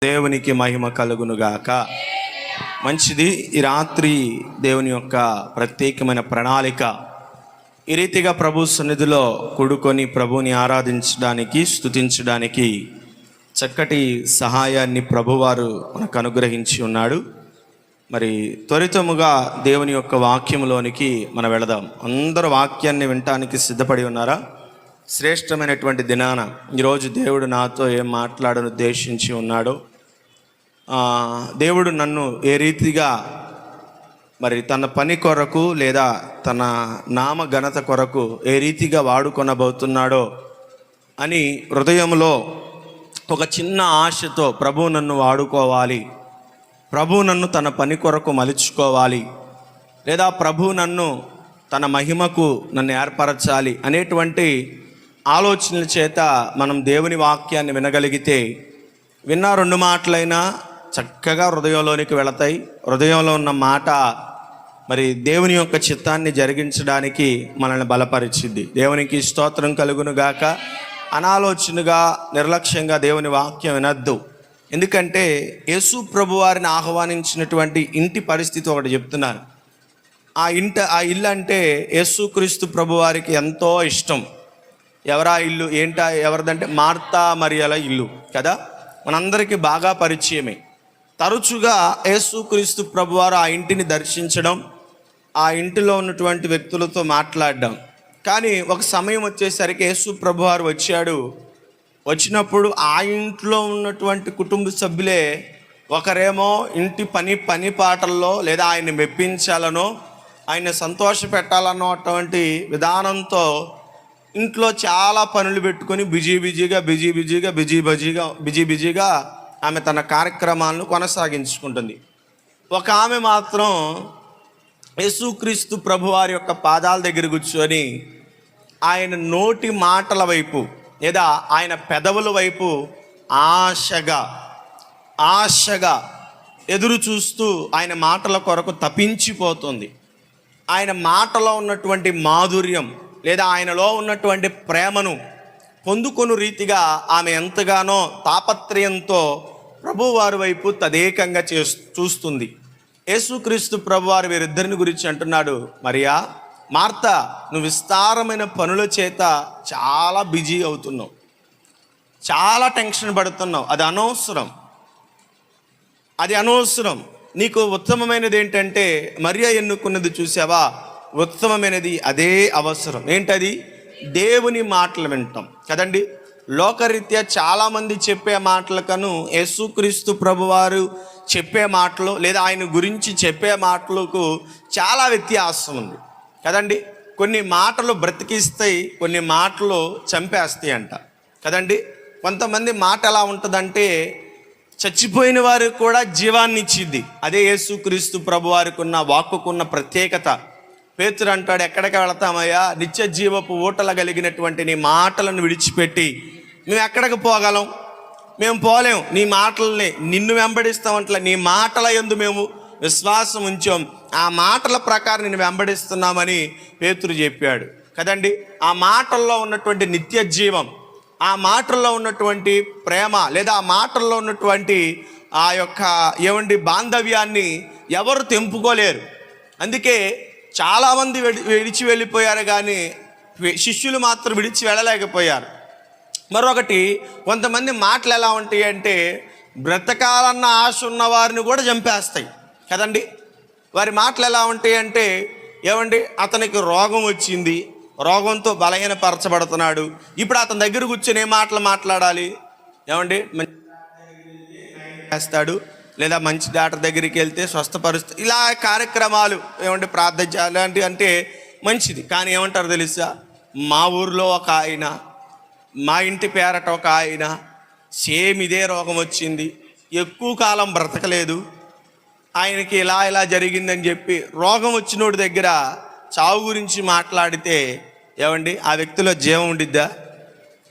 దేవునికి మహిమ కలుగునుగాక. మంచిది. ఈ రాత్రి దేవుని యొక్క ప్రత్యేకమైన ప్రణాళిక ఈ రీతిగా ప్రభు సన్నిధిలో కూడుకొని ప్రభుని ఆరాధించడానికి, స్తుతించడానికి చక్కటి సహాయాన్ని ప్రభువారు మనకు అనుగ్రహించి ఉన్నాడు. మరి త్వరితముగా దేవుని యొక్క వాక్యంలోనికి మనం వెళదాం. అందరూ వాక్యాన్ని వినటానికి సిద్ధపడి ఉన్నారా? శ్రేష్టమైనటువంటి దినాన ఈరోజు దేవుడు నాతో ఏం మాట్లాడను ఉద్దేశించి ఉన్నాడో, దేవుడు నన్ను ఏ రీతిగా మరి తన పని కొరకు లేదా తన నామ ఘనత కొరకు ఏ రీతిగా వాడుకొనబోతున్నాడో అని హృదయంలో ఒక చిన్న ఆశతో ప్రభు నన్ను వాడుకోవాలి, ప్రభు నన్ను తన పని కొరకు మలుచుకోవాలి, లేదా ప్రభు నన్ను తన మహిమకు నన్ను ఏర్పరచాలి అనేటువంటి ఆలోచనల చేత మనం దేవుని వాక్యాన్ని వినగలిగితే విన్న రెండు మాటలైనా చక్కగా హృదయంలోనికి వెళతాయి. హృదయంలో ఉన్న మాట మరి దేవుని యొక్క చిత్తాన్ని జరిగించడానికి మనల్ని బలపరిచింది. దేవునికి స్తోత్రం కలుగును గాక. అనాలోచనగా నిర్లక్ష్యంగా దేవుని వాక్యం వినద్దు. ఎందుకంటే యేసు ప్రభు వారిని ఆహ్వానించినటువంటి ఇంటి పరిస్థితి ఒకటి చెప్తున్నారు. ఆ ఇల్లు అంటే యేసుక్రీస్తు ప్రభు వారికి ఎంతో ఇష్టం. ఎవరా ఇల్లు ఎవరిదంటే మార్తా మరియల ఇల్లు కదా, మనందరికీ బాగా పరిచయమే. తరచుగా యేసుక్రీస్తు ప్రభువారు ఆ ఇంటిని దర్శించడం, ఆ ఇంటిలో ఉన్నటువంటి వ్యక్తులతో మాట్లాడడం. కానీ ఒక సమయం వచ్చేసరికి యేసు ప్రభువారు వచ్చినప్పుడు ఆ ఇంట్లో ఉన్నటువంటి కుటుంబ సభ్యులే ఒకరేమో ఇంటి పని పాటల్లో లేదా ఆయన్ని మెప్పించాలనో ఆయన సంతోష పెట్టాలన్నటువంటి విధానంతో ఇంట్లో చాలా పనులు పెట్టుకొని బిజీగా ఆమె తన కార్యక్రమాలను కొనసాగించుకుంటుంది. ఒక ఆమె మాత్రం యేసుక్రీస్తు ప్రభువారి యొక్క పాదాల దగ్గర కూర్చొని ఆయన నోటి మాటల వైపు లేదా ఆయన పెదవుల వైపు ఆశగా ఎదురు చూస్తూ ఆయన మాటల కొరకు తపించిపోతుంది. ఆయన మాటలో ఉన్నటువంటి మాధుర్యం లేదా ఆయనలో ఉన్నటువంటి ప్రేమను పొందుకొను రీతిగా ఆమె ఎంతగానో తాపత్రయంతో ప్రభువారి వైపు తదేకంగా చూస్తుంది. యేసుక్రీస్తు ప్రభువారు వీరిద్దరిని గురించి అంటున్నాడు, మరియా, మార్తా, నువ్వు విస్తారమైన పనుల చేత చాలా బిజీ అవుతున్నావు, చాలా టెన్షన్ పడుతున్నావు. అది అనవసరం. నీకు ఉత్తమమైనది ఏంటంటే మరియా ఎన్నుకున్నది చూసావా, ఉత్తమమైనది అదే అవసరం. ఏంటది? దేవుని మాటలు వింటాం కదండి. లోకరీత్యా చాలామంది చెప్పే మాటలకను యేసుక్రీస్తు ప్రభువారు చెప్పే మాటలు లేదా ఆయన గురించి చెప్పే మాటలకు చాలా వ్యత్యాసం ఉంది కదండి. కొన్ని మాటలు బ్రతికిస్తాయి, కొన్ని మాటలు చంపేస్తాయి అంట కదండి. కొంతమంది మాట ఎలా ఉంటుందంటే చచ్చిపోయిన వారికి కూడా జీవాన్ని ఇచ్చిద్ది. అదే యేసుక్రీస్తు ప్రభువారికి ఉన్న వాక్కుకున్న ప్రత్యేకత. పేతురు అంటాడు, ఎక్కడికి వెళతామయ్యా, నిత్య జీవపు ఊటల కలిగినటువంటి నీ మాటలను విడిచిపెట్టి మేము ఎక్కడికి పోగలం? మేము పోలేం. నీ మాటల్ని నిన్ను వెంబడిస్తామంట్ల, నీ మాటల యందు మేము విశ్వాసం ఉంచాం, ఆ మాటల ప్రకారం నేను వెంబడిస్తున్నామని పేతురు చెప్పాడు కదండి. ఆ మాటల్లో ఉన్నటువంటి నిత్య జీవం, ఆ మాటల్లో ఉన్నటువంటి ప్రేమ లేదా ఆ మాటల్లో ఉన్నటువంటి ఆ యొక్క బాంధవ్యాన్ని ఎవరు తెంపుకోలేరు. అందుకే చాలామంది విడిచి వెళ్ళిపోయారు, కానీ శిష్యులు మాత్రం విడిచి వెళ్ళలేకపోయారు. మరొకటి, కొంతమంది మాటలు ఎలా ఉంటాయి అంటే బ్రతకాలన్న ఆశ ఉన్న వారిని కూడా చంపేస్తాయి కదండి. వారి మాటలు ఎలా ఉంటాయి అంటే అతనికి రోగం వచ్చింది, రోగంతో బలహీనపరచబడుతున్నాడు, ఇప్పుడు అతని దగ్గర కూర్చొని ఏ మాటలు మాట్లాడాలి? చేస్తాడు లేదా మంచి డాక్టర్ దగ్గరికి వెళ్తే స్వస్థపరుస్తుంది, ఇలా కార్యక్రమాలు ప్రార్థన చేయాలంటే అంటే మంచిది. కానీ ఏమంటారు తెలుసా, మా ఊరిలో ఒక ఆయన, మా ఇంటి పేరట ఒక ఆయన సేమ్ ఇదే రోగం వచ్చింది, ఎక్కువ కాలం బ్రతకలేదు, ఆయనకి ఇలా జరిగిందని చెప్పి రోగం వచ్చినోడి దగ్గర చావు గురించి మాట్లాడితే ఆ వ్యక్తిలో జీవం ఉండిద్దా?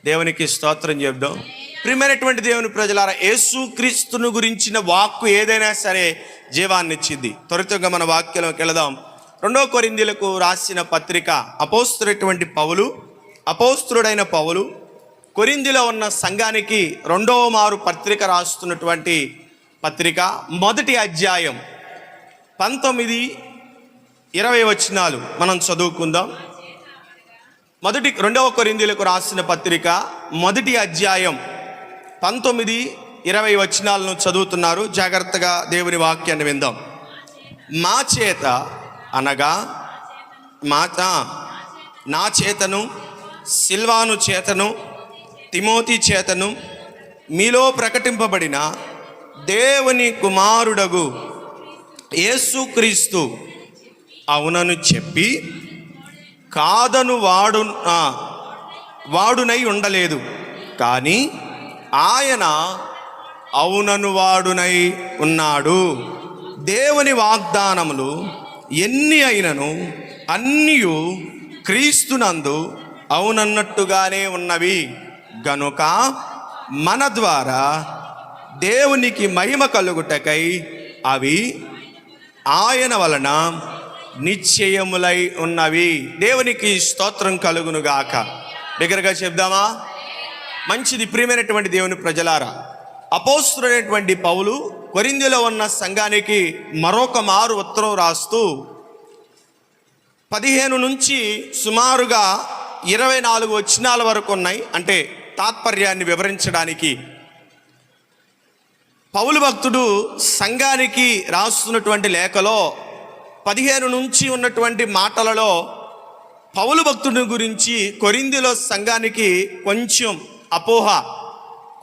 దేవునికి స్తోత్రం చెప్దాం. ప్రియమైనటువంటి దేవుని ప్రజలారా, యేసుక్రీస్తును గురించిన వాక్కు ఏదైనా సరే జీవాన్ని ఇచ్చింది. త్వరితంగా మన వాక్యంలోకి వెళదాం. 2 కొరింథీయులకు రాసిన పత్రిక అపోస్తుడైన పౌలు కొరింథీలో ఉన్న సంఘానికి రెండవ మారు పత్రిక రాస్తున్నటువంటి పత్రిక, మొదటి అధ్యాయం 19-20 వచనాలు మనం చదువుకుందాం. రెండవ కొరింథీలకు రాసిన పత్రిక మొదటి అధ్యాయం 19-20 వచనాలను చదువుతున్నారు. జాగ్రత్తగా దేవుని వాక్యాన్ని విందాం. మా చేత అనగా నా చేతను, సిల్వాను చేతను, తిమోతి చేతను మీలో ప్రకటింపబడిన దేవుని కుమారుడగు యేసుక్రీస్తు అవునను చెప్పి కాదను వాడునై ఉండలేదు, కానీ ఆయన అవునను వాడునై ఉన్నాడు. దేవుని వాగ్దానములు ఎన్ని అయినను అన్నీయు క్రీస్తునందు అవునన్నట్టుగానే ఉన్నవి గనుక మన ద్వారా దేవునికి మహిమ కలుగుటకై అవి ఆయన వలన నిశ్చయములై ఉన్నవి. దేవునికి స్తోత్రం కలుగునుగాక. దగ్గరగా చెప్దామా? మంచిది. ప్రియమైనటువంటి దేవుని ప్రజలారా, అపోస్తలుడైనటువంటి పౌలు కొరింథీలో ఉన్న సంఘానికి మరొక మారు ఉత్తరం రాస్తూ 15 నుంచి సుమారుగా 24 వచనాల వరకు ఉన్నాయి. అంటే తాత్పర్యాన్ని వివరించడానికి పౌలు భక్తుడు సంఘానికి రాస్తున్నటువంటి లేఖలో 15 నుంచి ఉన్నటువంటి మాటలలో పౌలు భక్తుడి గురించి కొరింథీలో సంఘానికి కొంచెం అపోహ,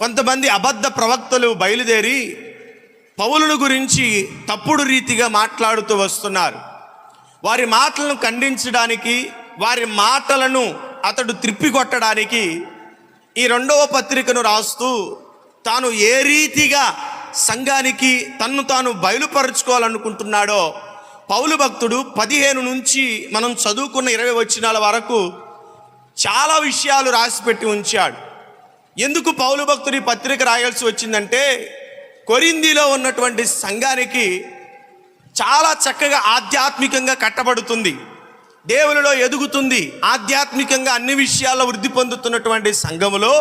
కొంతమంది అబద్ధ ప్రవక్తలు బయలుదేరి పౌలును గురించి తప్పుడు రీతిగా మాట్లాడుతూ వస్తున్నారు. వారి మాటలను ఖండించడానికి, వారి మాటలను అతడు త్రిప్పికొట్టడానికి ఈ రెండవ పత్రికను రాస్తూ తాను ఏ రీతిగా సంఘానికి తన్ను తాను బయలుపరుచుకోవాలనుకుంటున్నాడో పౌలు భక్తుడు 15 నుంచి మనం చదువుకున్న 20 వచనాల వరకు చాలా విషయాలు రాసిపెట్టి ఉంచాడు. ఎందుకు పౌలు భక్తుడి పత్రిక రాయాల్సి వచ్చిందంటే, కొరింథీలో ఉన్నటువంటి సంఘానికి చాలా చక్కగా ఆధ్యాత్మికంగా కట్టబడుతుంది, దేవునిలో ఎదుగుతుంది, ఆధ్యాత్మికంగా అన్ని విషయాల్లో వృద్ధి పొందుతున్నటువంటి సంఘములో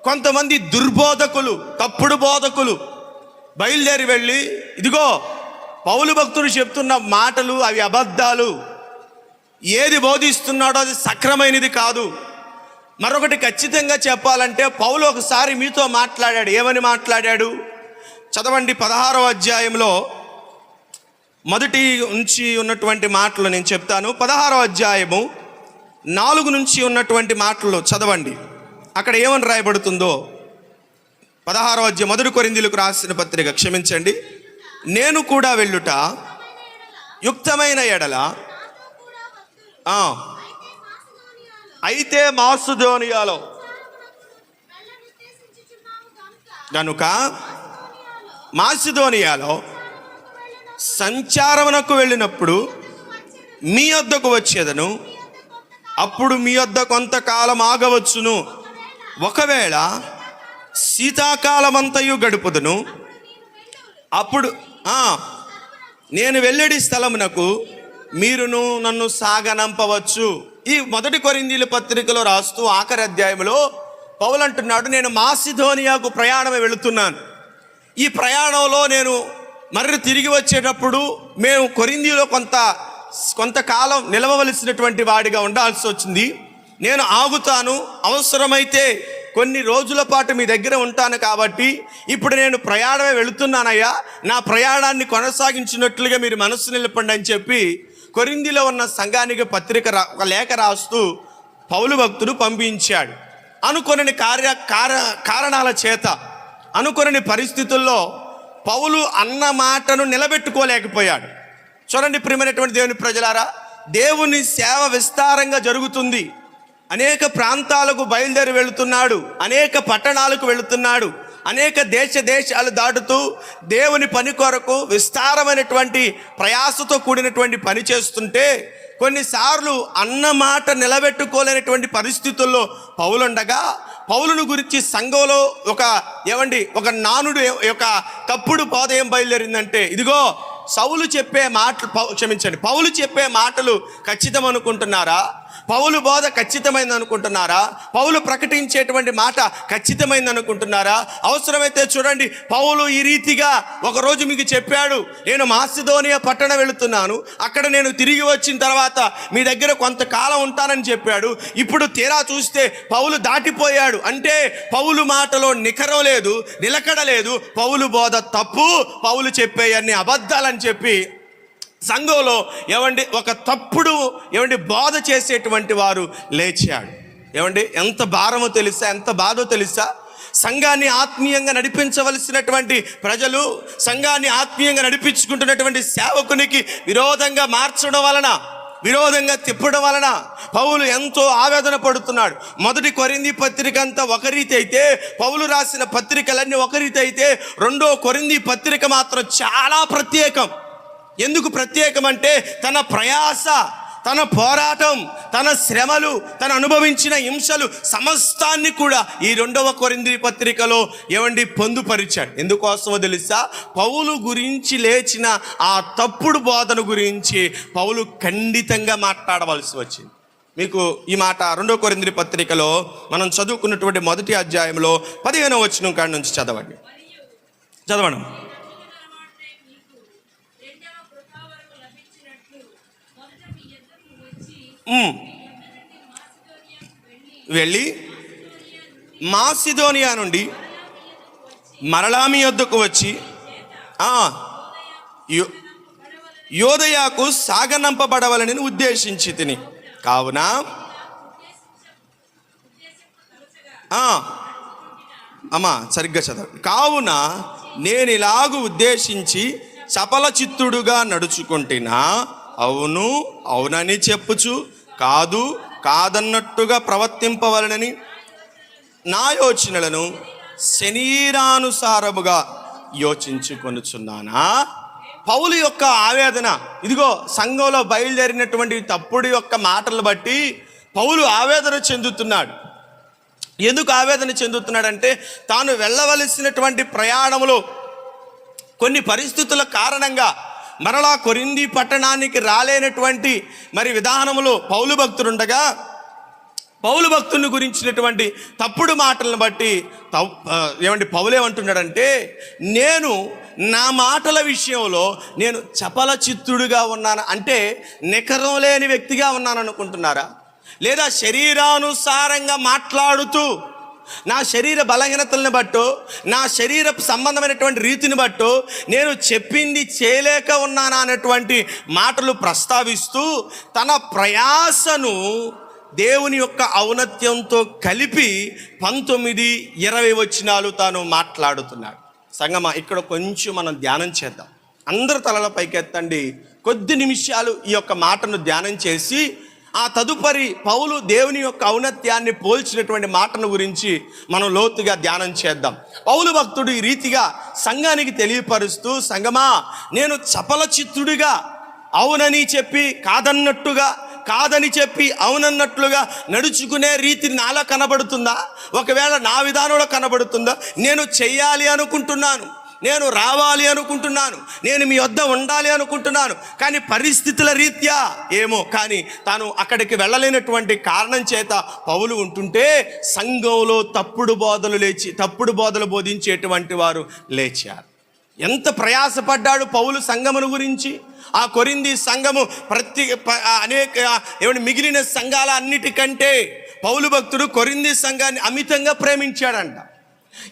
కొంతమంది దుర్బోధకులు, తప్పుడు బోధకులు బయలుదేరి వెళ్ళి, ఇదిగో పౌలు భక్తుడు చెప్తున్న మాటలు అవి అబద్ధాలు, ఏది బోధిస్తున్నాడో అది సక్రమైనది కాదు. మరొకటి ఖచ్చితంగా చెప్పాలంటే పౌలు ఒకసారి మీతో మాట్లాడాడు. ఏమని మాట్లాడాడు? చదవండి. 16వ అధ్యాయంలో మొదటి నుంచి ఉన్నటువంటి మాటలు నేను చెప్తాను. 16వ అధ్యాయము 4 నుంచి ఉన్నటువంటి మాటలు చదవండి. అక్కడ ఏమని రాయబడుతుందో 16వ అధ్యాయం మొదటి కొరింథీలకు రాసిన పత్రిక, క్షమించండి, నేను కూడా వెళ్ళుట యుక్తమైన ఎడల, అయితే మాసిదోనియాలో గనుక మాసిదోనియాలో సంచారమునకు వెళ్ళినప్పుడు మీ వద్దకు వచ్చేదను, అప్పుడు మీ వద్ద కొంతకాలం ఆగవచ్చును. ఒకవేళ శీతాకాలమంతయు గడుపుదును, అప్పుడు నేను వెళ్ళడి స్థలమునకు మీరును నన్ను సాగనంపవచ్చు. ఈ మొదటి కొరింథీల పత్రికలో రాస్తూ ఆఖరి అధ్యాయంలో పౌలు అంటున్నాడు, నేను మాసిదోనియాకు ప్రయాణమే వెళుతున్నాను. ఈ ప్రయాణంలో నేను మరి తిరిగి వచ్చేటప్పుడు మేము కొరింథీలో కొంతకాలం నిలవవలసినటువంటి వాడిగా ఉండాల్సి వచ్చింది. నేను ఆగుతాను, అవసరమైతే కొన్ని రోజుల పాటు మీ దగ్గర ఉంటాను, కాబట్టి ఇప్పుడు నేను ప్రయాణమే వెళుతున్నానయ్యా, నా ప్రయాణాన్ని కొనసాగించినట్లుగా మీరు మనసు నిలపండి అని చెప్పి కొరింథీలో ఉన్న సంఘానికి ఒక లేఖ రాస్తూ పౌలు భక్తుడు పంపించాడు. అనుకొనని కారణాల చేత, అనుకొనని పరిస్థితుల్లో పౌలు అన్న మాటను నిలబెట్టుకోలేకపోయాడు. చూడండి ప్రియమైనటువంటి దేవుని ప్రజలారా, దేవుని సేవ విస్తారంగా జరుగుతుంది. అనేక ప్రాంతాలకు బయలుదేరి వెళుతున్నాడు, అనేక పట్టణాలకు వెళుతున్నాడు, అనేక దేశాలు దాటుతూ దేవుని పని కొరకు విస్తారమైనటువంటి ప్రయాసతో కూడినటువంటి పని చేస్తుంటే కొన్నిసార్లు అన్నమాట నిలబెట్టుకోలేనటువంటి పరిస్థితుల్లో పౌలుండగా, పౌలును గురించి సంఘంలో ఒక నానుడు, ఒక తప్పుడు బోధ ఏం బయలుదేరిందంటే, ఇదిగో పౌలు చెప్పే మాటలు ఖచ్చితం అనుకుంటున్నారా? పౌలు బోధ ఖచ్చితమైంది అనుకుంటున్నారా? పౌలు ప్రకటించేటువంటి మాట ఖచ్చితమైంది అనుకుంటున్నారా? అవసరమైతే చూడండి, పౌలు ఈ రీతిగా ఒకరోజు మీకు చెప్పాడు, నేను మాసిదోనియా పట్టణం వెళుతున్నాను, అక్కడ నేను తిరిగి వచ్చిన తర్వాత మీ దగ్గర కొంతకాలం ఉంటానని చెప్పాడు. ఇప్పుడు తీరా చూస్తే పౌలు దాటిపోయాడు. అంటే పౌలు మాటలో నికరం లేదు, నిలకడ లేదు. పౌలు బోధ తప్పు, పౌలు చెప్పే అన్ని అబద్ధాలని చెప్పి సంఘంలో ఒక తప్పుడు బోధ చేసేటువంటి వారు లేచాడు. ఎంత భారమో తెలుసా, ఎంత బాధో తెలుసా? సంఘాన్ని ఆత్మీయంగా నడిపించవలసినటువంటి ప్రజలు సంఘాన్ని ఆత్మీయంగా నడిపించుకుంటున్నటువంటి సేవకునికి విరోధంగా మార్చడం వలన, విరోధంగా తిప్పడం వలన పౌలు ఎంతో ఆవేదన పడుతున్నాడు. మొదటి కొరింథీ పత్రిక అంతా ఒక రీతి అయితే, పౌలు రాసిన పత్రికలన్నీ ఒక రీతి అయితే, రెండో కొరింథీ పత్రిక మాత్రం చాలా ప్రత్యేకం. ఎందుకు ప్రత్యేకం అంటే తన ప్రయాస, తన పోరాటం, తన శ్రమలు, తను అనుభవించిన హింసలు సమస్తాన్ని కూడా ఈ రెండవ కొరింథీ పత్రికలో పొందుపరిచాడు. ఎందుకోసమో తెలుసా? పౌలు గురించి లేచిన ఆ తప్పుడు బోధన గురించి పౌలు ఖండితంగా మాట్లాడవలసి వచ్చింది. మీకు ఈ మాట రెండవ కొరింథీ పత్రికలో మనం చదువుకున్నటువంటి మొదటి అధ్యాయంలో 15వ వచనం కాడి నుంచి చదవండి. వెళ్ళి మాసిదోనియా నుండి మరలా మీ యొద్దకు వచ్చి యోదయాకు సాగనంపబడవలని ఉద్దేశించి తిని, కావున అమ్మా సరిగ్గా చదవండి. కావున నేను ఇలాగూ ఉద్దేశించి చపల చిత్తుడుగా నడుచుకుంటున్నా, అవును అవునని చెప్పుచు కాదు కాదన్నట్టుగా ప్రవర్తింపవలనని నా యోచనలను శరీరానుసారముగా యోచించుకొనుచున్నానా? పౌలు యొక్క ఆవేదన ఇదిగో, సంఘంలో బయలుదేరినటువంటి తప్పుడు యొక్క మాటలు బట్టి పౌలు ఆవేదన చెందుతున్నాడు. ఎందుకు ఆవేదన చెందుతున్నాడంటే, తాను వెళ్ళవలసినటువంటి ప్రయాణంలో కొన్ని పరిస్థితుల కారణంగా మరలా కొరింథీ పట్టణానికి రాలేనటువంటి విధానములో పౌలు భక్తుడుండగా, పౌలు భక్తుని గురించినటువంటి తప్పుడు మాటలను బట్టి పౌలు ఏమంటున్నాడంటే, నేను నా మాటల విషయంలో నేను చపల చిత్తుడుగా ఉన్నాను. అంటే నికరం లేని వ్యక్తిగా ఉన్నాను అనుకుంటున్నారా? లేదా శరీరానుసారంగా మాట్లాడుతూ నా శరీర బలహీనతలను బట్టో, నా శరీర సంబంధమైనటువంటి రీతిని బట్టో నేను చెప్పింది చేయలేక ఉన్నానా అనేటువంటి మాటలు ప్రస్తావిస్తూ తన ప్రయాసను దేవుని యొక్క ఔన్నత్యంతో కలిపి 19-20 వచనాలు తాను మాట్లాడుతున్నాడు. సంగమా, ఇక్కడ కొంచెం మనం ధ్యానం చేద్దాం. అందరు తలల పైకెత్తండి. కొద్ది నిమిషాలు ఈ యొక్క మాటను ధ్యానం చేసి ఆ తదుపరి పౌలు దేవుని యొక్క ఔన్నత్యాన్ని పోల్చినటువంటి మాటను గురించి మనం లోతుగా ధ్యానం చేద్దాం. పౌలు భక్తుడు ఈ రీతిగా సంఘానికి తెలియపరుస్తూ, సంగమా, నేను చపల చిత్తుడిగా అవునని చెప్పి కాదన్నట్టుగా, కాదని చెప్పి అవునన్నట్లుగా నడుచుకునే రీతి నాలో కనబడుతుందా? ఒకవేళ నా విధానంలో కనబడుతుందా? నేను చెయ్యాలి అనుకుంటున్నాను, నేను రావాలి అనుకుంటున్నాను, నేను మీ వద్ద ఉండాలి అనుకుంటున్నాను, కానీ పరిస్థితుల రీత్యా ఏమో కానీ తాను అక్కడికి వెళ్ళలేనటువంటి కారణం చేత పౌలు ఉంటుంటే సంఘంలో తప్పుడు బోధలు బోధించేటువంటి వారు లేచారు. ఎంత ప్రయాసపడ్డాడు పౌలు సంఘమును గురించి. ఆ కొరింథీ సంఘము మిగిలిన సంఘాల అన్నిటికంటే పౌలు భక్తుడు కొరింథీ సంఘాన్ని అమితంగా ప్రేమించాడంట.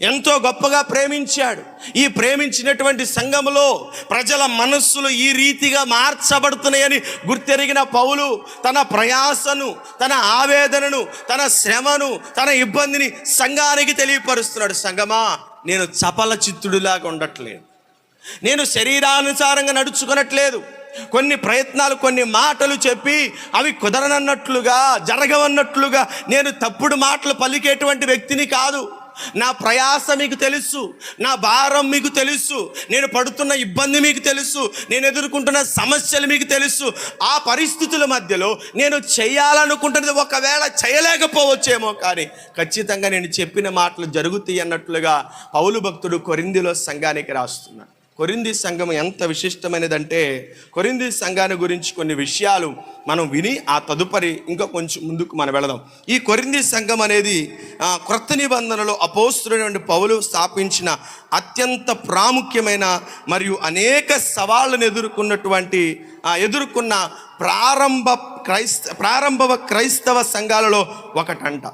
ఎంతో గొప్పగా ప్రేమించాడు. ఈ ప్రేమించినటువంటి సంఘములో ప్రజల మనస్సులు ఈ రీతిగా మార్చబడుతున్నాయని గుర్తెరిగిన పౌలు తన ప్రయాసను, తన ఆవేదనను, తన శ్రమను, తన ఇబ్బందిని సంఘానికి తెలియపరుస్తున్నాడు. సంఘమా, నేను చపల చిత్తుడిలాగా ఉండట్లేదు, నేను శరీరానుసారంగా నడుచుకునట్లేదు. కొన్ని ప్రయత్నాలు, కొన్ని మాటలు చెప్పి అవి కుదరనన్నట్లుగా, జరగవన్నట్లుగా నేను తప్పుడు మాటలు పలికేటువంటి వ్యక్తిని కాదు. నా ప్రయాస మీకు తెలుసు, నా భారం మీకు తెలుసు, నేను పడుతున్న ఇబ్బంది మీకు తెలుసు, నేను ఎదుర్కొంటున్న సమస్యలు మీకు తెలుసు. ఆ పరిస్థితుల మధ్యలో నేను చేయాలనుకుంటున్నది ఒకవేళ చేయలేకపోవచ్చేమో, కానీ ఖచ్చితంగా నేను చెప్పిన మాటలు జరుగుతాయి అన్నట్లుగా పౌలు భక్తుడు కొరింథీలో సంఘానికి రాస్తున్నాడు. కొరింథీ సంఘం ఎంత విశిష్టమైనదంటే, కొరింథీ సంఘాన్ని గురించి కొన్ని విషయాలు మనం విని ఆ తదుపరి ఇంకా కొంచెం ముందుకు మనం వెళదాం. ఈ కొరింథీ సంఘం అనేది క్రొత్త నిబంధనలో అపోస్తులైన పౌలు స్థాపించిన అత్యంత ప్రాముఖ్యమైన మరియు అనేక సవాళ్ళను ఎదుర్కొన్న ప్రారంభ క్రైస్తవ సంఘాలలో ఒకటంట.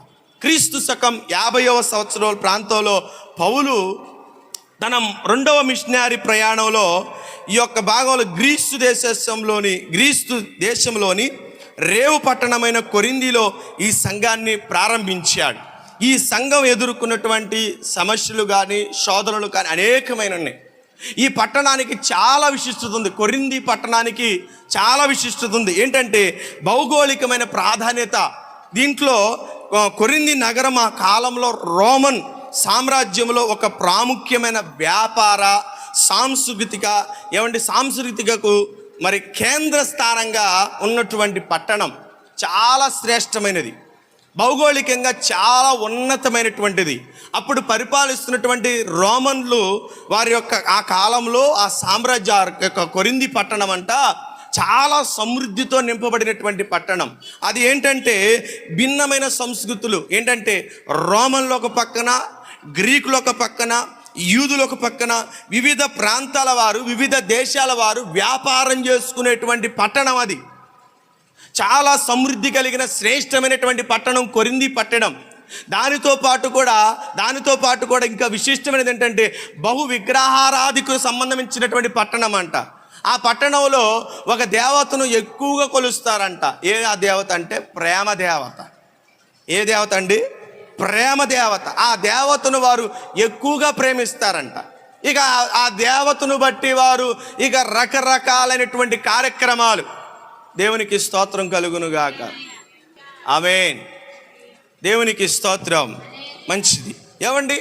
క్రీస్తు శకం 50వ సంవత్సరాల ప్రాంతంలో పౌలు తన 2వ మిషనరీ ప్రయాణంలో ఈ యొక్క భాగంలో గ్రీస్తు దేశంలోని రేవు పట్టణమైన కొరింథీలో ఈ సంఘాన్ని ప్రారంభించాడు. ఈ సంఘం ఎదుర్కొన్నటువంటి సమస్యలు కానీ శోధనలు కానీ అనేకమైన ఉన్నాయి. ఈ పట్టణానికి చాలా విశిష్టత ఉంది. కొరింథీ పట్టణానికి చాలా విశిష్టత ఉంది. ఏంటంటే భౌగోళికమైన ప్రాధాన్యత. దీంట్లో కొరింథీ నగరం ఆ కాలంలో రోమన్ సామ్రాజ్యంలో ఒక ప్రాముఖ్యమైన వ్యాపార సాంస్కృతికకు మరి కేంద్ర స్థానంగా ఉన్నటువంటి పట్టణం. చాలా శ్రేష్టమైనది, భౌగోళికంగా చాలా ఉన్నతమైనటువంటిది. అప్పుడు పరిపాలిస్తున్నటువంటి రోమన్లు వారి యొక్క ఆ కాలంలో ఆ సామ్రాజ్య యొక్క కొరింథీ పట్టణం అంట చాలా సమృద్ధితో నింపబడినటువంటి పట్టణం. అది ఏంటంటే భిన్నమైన సంస్కృతులు. ఏంటంటే రోమన్లు ఒక పక్కన, గ్రీకులు ఒక పక్కన, యూదులు ఒక పక్కన, వివిధ ప్రాంతాల వారు, వివిధ దేశాల వారు వ్యాపారం చేసుకునేటువంటి పట్టణం. అది చాలా సమృద్ధి కలిగిన శ్రేష్టమైనటువంటి పట్టణం కొరింథీ పట్టణం. దానితో పాటు కూడా ఇంకా విశిష్టమైనది ఏంటంటే బహు విగ్రహారాధికు సంబంధించినటువంటి పట్టణం అంట. ఆ పట్టణంలో ఒక దేవతను ఎక్కువగా కొలుస్తారంట. ఆ దేవత అంటే ప్రేమ దేవత. ఏ దేవత అండి? ప్రేమ దేవత. ఆ దేవతను వారు ఎక్కువగా ప్రేమిస్తారంట. ఇక ఆ దేవతను బట్టి వారు ఇక రకరకాలైనటువంటి కార్యక్రమాలు. దేవునికి స్తోత్రం కలుగునుగాక. ఆమేన్. దేవునికి స్తోత్రం. మంచిది. ఏమండి,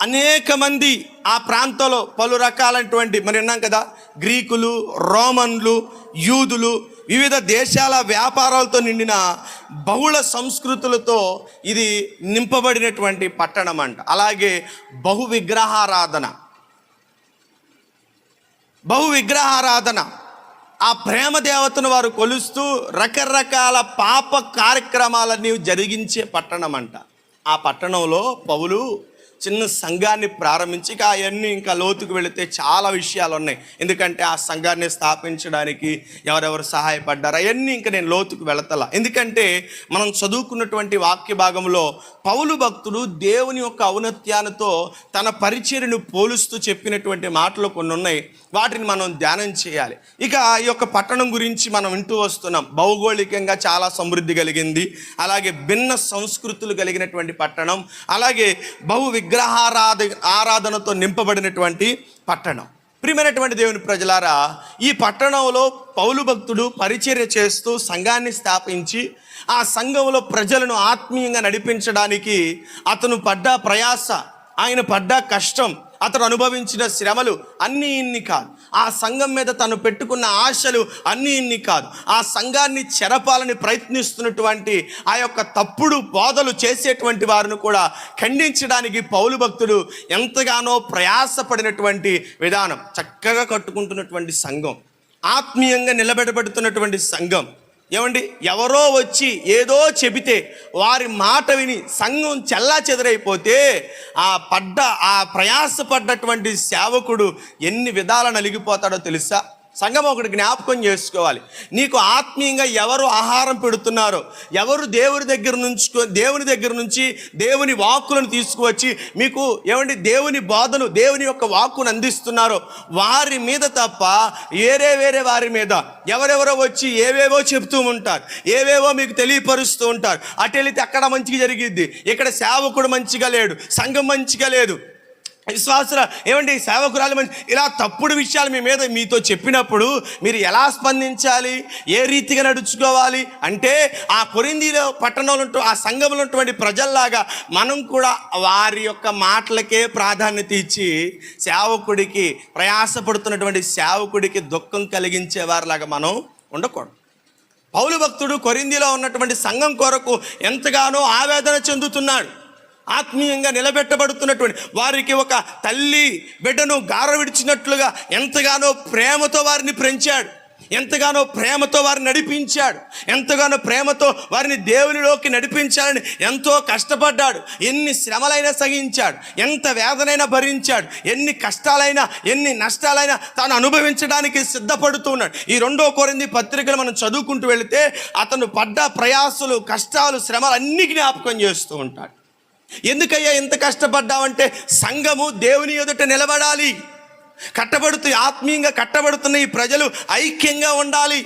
అనేక మంది ఆ ప్రాంతంలో పలు రకాలైనటువంటి మరి విన్నాం కదా, గ్రీకులు, రోమన్లు, యూదులు, వివిధ దేశాల వ్యాపారాలతో నిండిన బహుళ సంస్కృతులతో ఇది నింపబడినటువంటి పట్టణం అంట. అలాగే బహు విగ్రహారాధన ఆ ప్రేమ దేవతను వారు కొలుస్తూ రకరకాల పాప కార్యక్రమాలన్నీ జరిగించే పట్టణం అంట. ఆ పట్టణంలో పౌలు చిన్న సంఘాన్ని ప్రారంభించి అవన్నీ ఇంకా లోతుకు వెళితే చాలా విషయాలు ఉన్నాయి. ఎందుకంటే ఆ సంఘాన్ని స్థాపించడానికి ఎవరెవరు సహాయపడ్డారు అవన్నీ ఇంకా నేను లోతుకు వెళతలా. ఎందుకంటే మనం చదువుకున్నటువంటి వాక్య భాగంలో పౌలు భక్తుడు దేవుని యొక్క ఔన్నత్యాలతో తన పరిచర్యను పోలుస్తూ చెప్పినటువంటి మాటలు కొన్ని ఉన్నాయి. వాటిని మనం ధ్యానం చేయాలి. ఇక ఈ యొక్క పట్టణం గురించి మనం వింటూ వస్తున్నాం. భౌగోళికంగా చాలా సమృద్ధి కలిగింది, అలాగే భిన్న సంస్కృతులు కలిగినటువంటి పట్టణం, అలాగే బహు ఆరాధనతో నింపబడినటువంటి పట్టణం. ప్రియమైనటువంటి దేవుని ప్రజలారా, ఈ పట్టణంలో పౌలు భక్తుడు పరిచర్య చేస్తూ సంఘాన్ని స్థాపించి ఆ సంఘంలో ప్రజలను ఆత్మీయంగా నడిపించడానికి అతను పడ్డ ప్రయాస, ఆయన పడ్డ కష్టం, అతను అనుభవించిన శ్రమలు అన్నీ ఇన్ని కాదు. ఆ సంఘం మీద తను పెట్టుకున్న ఆశలు అన్నీ ఇన్ని కాదు. ఆ సంఘాన్ని చెరపాలని ప్రయత్నిస్తున్నటువంటి ఆ యొక్క తప్పుడు బోధలు చేసేటువంటి వారిని కూడా ఖండించడానికి పౌలు భక్తుడు ఎంతగానో ప్రయాసపడినటువంటి విధానం. చక్కగా కట్టుకుంటున్నటువంటి సంఘం, ఆత్మీయంగా నిలబెట్టబడుతున్నటువంటి సంఘం. ఏమండి, ఎవరో వచ్చి ఏదో చెబితే వారి మాట విని సంఘం చెల్లాచెదరైపోతే ఆ ప్రయాసపడ్డటువంటి సేవకుడు ఎన్ని విధాల నలిగిపోతాడో తెలుసా? సంఘం ఒకటి జ్ఞాపకం చేసుకోవాలి. నీకు ఆత్మీయంగా ఎవరు ఆహారం పెడుతున్నారో, ఎవరు దేవుని దగ్గర నుంచి దేవుని వాక్కులను తీసుకువచ్చి మీకు ఏమండి దేవుని బోధను, దేవుని యొక్క వాక్కును అందిస్తున్నారో వారి మీద తప్ప వేరే వారి మీద ఎవరెవరో వచ్చి ఏవేవో చెప్తూ ఉంటారు, ఏవేవో మీకు తెలియపరుస్తూ ఉంటారు. అటు వెళితే అక్కడ మంచిగా జరిగిద్ది, ఇక్కడ సేవకుడు మంచిగా లేడు, సంఘం మంచిగా లేదు, విశ్వాసుల ఏమండి సేవకురాలు మంచి, ఇలా తప్పుడు విషయాలు మీతో చెప్పినప్పుడు మీరు ఎలా స్పందించాలి, ఏ రీతిగా నడుచుకోవాలి అంటే ఆ కొరింథీలో పట్టణంలో ఆ సంఘంలో ఉన్నటువంటి ప్రజల్లాగా మనం కూడా వారి యొక్క మాటలకే ప్రాధాన్యత ఇచ్చి సేవకుడికి, ప్రయాసపడుతున్నటువంటి సేవకుడికి దుఃఖం కలిగించేవారిలాగా మనం ఉండకూడదు. పౌలు భక్తుడు కొరింథీలో ఉన్నటువంటి సంఘం కొరకు ఎంతగానో ఆవేదన చెందుతున్నాడు. ఆత్మీయంగా నిలబెట్టబడుతున్నటువంటి వారికి ఒక తల్లి బిడ్డను గారవిడిచినట్లుగా ఎంతగానో ప్రేమతో వారిని పెంచాడు, ఎంతగానో ప్రేమతో వారిని నడిపించాడు, ఎంతగానో ప్రేమతో వారిని దేవునిలోకి నడిపించాలని ఎంతో కష్టపడ్డాడు. ఎన్ని శ్రమలైనా సహించాడు, ఎంత వేదనైనా భరించాడు, ఎన్ని కష్టాలైనా ఎన్ని నష్టాలైనా తాను అనుభవించడానికి సిద్ధపడుతూ ఉన్నాడు. ఈ 2 కొరింథీ పత్రికలు మనం చదువుకుంటూ వెళితే అతను పడ్డ ప్రయాసలు, కష్టాలు, శ్రమలు అన్ని జ్ఞాపకం చేస్తూ ఉంటాడు. ఎందుకయ్యా ఎంత కష్టపడ్డావంటే సంఘము దేవుని ఎదుట నిలబడాలి, ఆత్మీయంగా కట్టబడుతున్న ఈ ప్రజలు ఐక్యంగా ఉండాలి,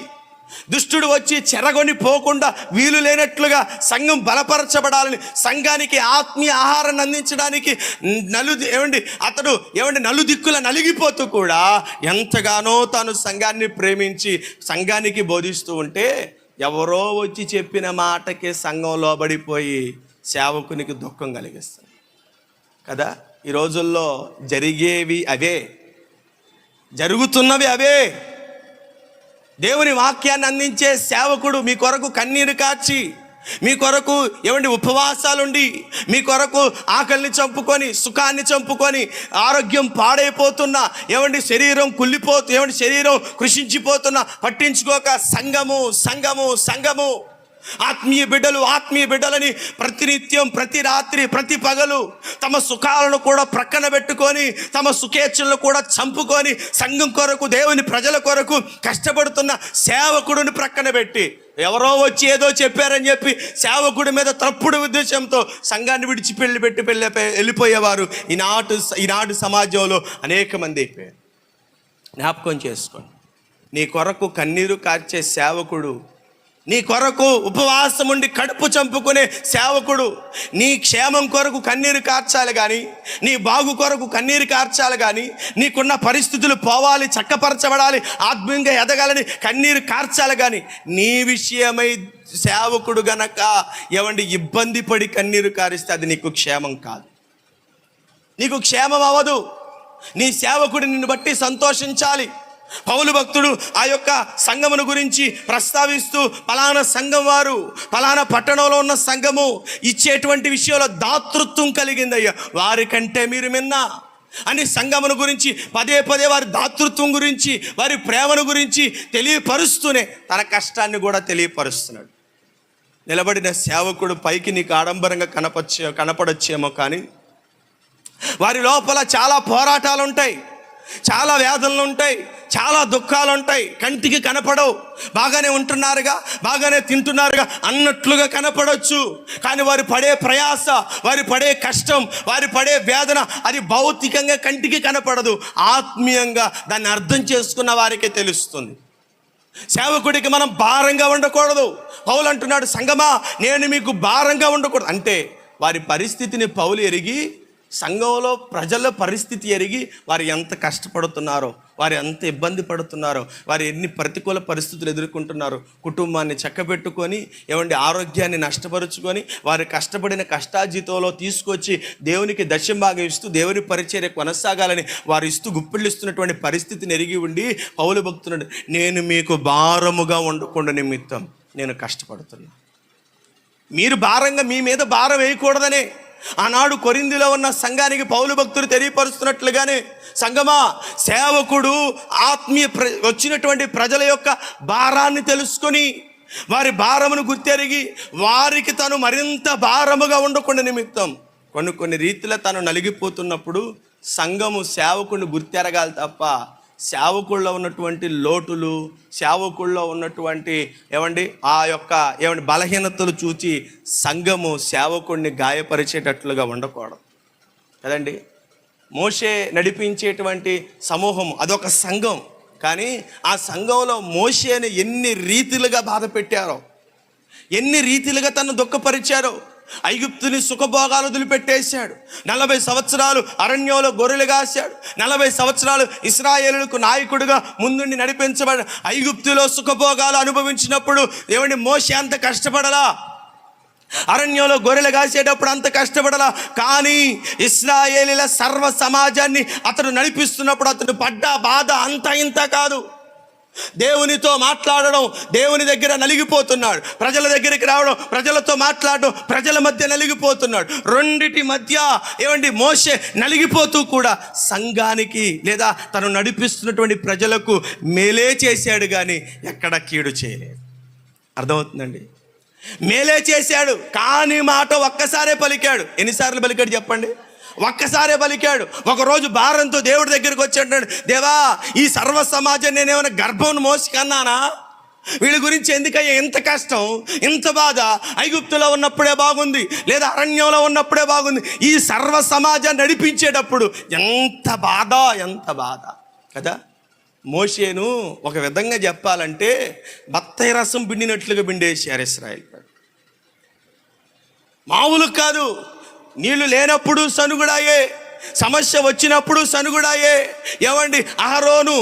దుష్టుడు వచ్చి చెరగొని పోకుండా వీలు లేనట్లుగా సంఘం బలపరచబడాలని, సంఘానికి ఆత్మీయ ఆహారాన్ని అందించడానికి అతడు నలుదిక్కుల నలిగిపోతూ కూడా ఎంతగానో తాను సంఘాన్ని ప్రేమించి సంఘానికి బోధిస్తూ ఉంటే ఎవరో వచ్చి చెప్పిన మాటకి సంఘం లోబడిపోయి సేవకునికి దుఃఖం కలిగిస్తుంది కదా. ఈ రోజుల్లో జరిగేవి అవే, జరుగుతున్నవి అవే. దేవుని వాక్యాన్ని అందించే సేవకుడు మీ కొరకు కన్నీరు కార్చి, మీ కొరకు ఉపవాసాలుండి, మీ కొరకు ఆకలిని చంపుకొని, సుఖాన్ని చంపుకొని, ఆరోగ్యం పాడైపోతున్నా, శరీరం శరీరం కృషించిపోతున్నా పట్టించుకోక సంఘము సంఘము సంఘము ఆత్మీయ బిడ్డలని ప్రతినిత్యం, ప్రతి రాత్రి, ప్రతి పగలు తమ సుఖాలను కూడా ప్రక్కన పెట్టుకొని, తమ సుఖేచ్ఛలను కూడా చంపుకొని సంఘం కొరకు, దేవుని ప్రజల కొరకు కష్టపడుతున్న సేవకుడిని ప్రక్కన పెట్టి ఎవరో వచ్చి ఏదో చెప్పారని చెప్పి సేవకుడి మీద తప్పుడు ఉద్దేశంతో సంఘాన్ని విడిచి వెళ్ళిపోయేవారు ఈనాటి సమాజంలో అనేక మంది అయిపోయారు. జ్ఞాపకం చేసుకోండి, నీ కొరకు కన్నీరు కార్చే సేవకుడు, నీ కొరకు ఉపవాసం ఉండి కడుపు చంపుకునే సేవకుడు నీ క్షేమం కొరకు కన్నీరు కార్చాలి కానీ, నీ బాగు కొరకు కన్నీరు కార్చాలి కానీ, నీకున్న పరిస్థితులు పోవాలి, చక్కపరచబడాలి, ఆత్మీయంగా ఎదగాలని కన్నీరు కార్చాలి కానీ, నీ విషయమై సేవకుడు గనక ఇబ్బంది పడి కన్నీరు కారిస్తే అది నీకు క్షేమం కాదు, నీకు క్షేమం అవ్వదు. నీ సేవకుడు నిన్ను బట్టి సంతోషించాలి. పౌలు భక్తుడు ఆ యొక్క సంఘమును గురించి ప్రస్తావిస్తూ పలానా సంఘం వారు, పలానా పట్టణంలో ఉన్న సంఘము ఇచ్చేటువంటి విషయంలో దాతృత్వం కలిగిందయ్యా, వారికంటే మీరు మిన్నా అని సంఘమును గురించి పదే వారి దాతృత్వం గురించి, వారి ప్రేమను గురించి తెలియపరుస్తూనే తన కష్టాన్ని కూడా తెలియపరుస్తున్నాడు. నిలబడిన సేవకుడు పైకి నీకు ఆడంబరంగా కనపడొచ్చేమో కానీ వారి లోపల చాలా పోరాటాలు ఉంటాయి, చాలా వేదనలు ఉంటాయి, చాలా దుఃఖాలు ఉంటాయి, కంటికి కనపడవు. బాగానే ఉంటున్నారుగా, బాగానే తింటున్నారుగా అన్నట్లుగా కనపడవచ్చు, కానీ వారు పడే ప్రయాస, వారు పడే కష్టం, వారు పడే వేదన అది భౌతికంగా కంటికి కనపడదు, ఆత్మీయంగా దాన్ని అర్థం చేసుకున్న వారికే తెలుస్తుంది. సేవకుడికి మనం భారంగా ఉండకూడదు. పౌలు అంటున్నాడు, సంగమా నేను మీకు భారంగా ఉండకూడదు అంటే వారి పరిస్థితిని పౌలు ఎరిగి, సంఘంలో ప్రజల పరిస్థితి ఎరిగి వారు ఎంత కష్టపడుతున్నారో, వారు ఎంత ఇబ్బంది పడుతున్నారో, వారు ఎన్ని ప్రతికూల పరిస్థితులు ఎదుర్కొంటున్నారో, కుటుంబాన్ని చక్కబెట్టుకొని ఆరోగ్యాన్ని నష్టపరుచుకొని వారు కష్టపడిన కష్టాజీతంలో తీసుకొచ్చి దేవునికి దశంభాగం ఇస్తూ దేవుని పరిచర్య కొనసాగాలని వారు ఇస్తూ గుప్పిళ్ళిస్తున్నటువంటి పరిస్థితిని ఎరిగి ఉండి పౌలు భక్తుడు, నేను మీకు భారముగా ఉండకుండా నిమిత్తం నేను కష్టపడుతున్నా. మీరు భారంగా మీ మీద భారం వేయకూడదనే ఆనాడు కొరింథీలో ఉన్న సంఘానికి పౌలు భక్తులు తెలియపరుస్తున్నట్లుగానే, సంఘమా సేవకుడు వచ్చినటువంటి ప్రజల యొక్క భారాన్ని తెలుసుకొని వారి భారమును గుర్తెరిగి వారికి తను మరింత భారముగా ఉండకుండా నిమిత్తం కొన్ని రీతిలో తను నలిగిపోతున్నప్పుడు సంఘము సేవకుడిని గుర్తెరగాలి తప్ప సేవకుల్లో ఉన్నటువంటి లోటులు, సేవకుల్లో ఉన్నటువంటి ఆ యొక్క బలహీనతలు చూచి సంఘము సేవకుడిని గాయపరిచేటట్లుగా ఉండకూడదు కదండి. మోషే నడిపించేటువంటి సమూహం అదొక సంఘం, కానీ ఆ సంఘంలో మోషేని ఎన్ని రీతిలుగా బాధ పెట్టారో, ఎన్ని రీతిలుగా తను దుఃఖపరిచారో. ఐగుప్తుని సుఖభోగాలు వదిలిపెట్టేశాడు, 40 సంవత్సరాలు అరణ్యంలో గొర్రెలు కాశాడు, 40 సంవత్సరాలు ఇశ్రాయేలులకు నాయకుడిగా ముందుండి నడిపించబడి ఐగుప్తులో సుఖభోగాలు అనుభవించినప్పుడు మోషే అంత కష్టపడలా, అరణ్యంలో గొర్రెలు కాసేటప్పుడు అంత కష్టపడలా, కానీ ఇశ్రాయేలీల సర్వ సమాజాన్ని అతను నడిపిస్తున్నప్పుడు అతను పడ్డ బాధ అంత ఇంత కాదు. దేవునితో మాట్లాడడం, దేవుని దగ్గర నలిగిపోతున్నాడు. ప్రజల దగ్గరికి రావడం, ప్రజలతో మాట్లాడడం, ప్రజల మధ్య నలిగిపోతున్నాడు. రెండిటి మధ్య మోషే నలిగిపోతూ కూడా సంఘానికి లేదా తను నడిపిస్తున్నటువంటి ప్రజలకు మేలే చేశాడు, కానీ ఎక్కడ కీడు చేయలేదు. అర్థమవుతుందండి? మేలే చేశాడు, కానీ మాట ఒక్కసారే పలికాడు. ఎన్నిసార్లు పలికాడు చెప్పండి? ఒక్కసారే పలికాడు. ఒకరోజు భారంతో దేవుడి దగ్గరికి వచ్చి అంటాడు, దేవా, ఈ సర్వ సమాజం నేనేమైనా గర్భం మోసి కన్నానా? వీళ్ళ గురించి ఎందుకయ్యా ఇంత కష్టం, ఇంత బాధ? ఐగుప్తులో ఉన్నప్పుడే బాగుంది, లేదా అరణ్యంలో ఉన్నప్పుడే బాగుంది. ఈ సర్వ సమాజాన్ని నడిపించేటప్పుడు ఎంత బాధ కదా. మోషేను ఒక విధంగా చెప్పాలంటే బత్తాయి రసం పిండినట్లుగా పిండేశారు ఇశ్రాయేల్. మామూలు కాదు. నీళ్లు లేనప్పుడు సనుగుడాయే, సమస్య వచ్చినప్పుడు సనుగుడాయే. అహరోను,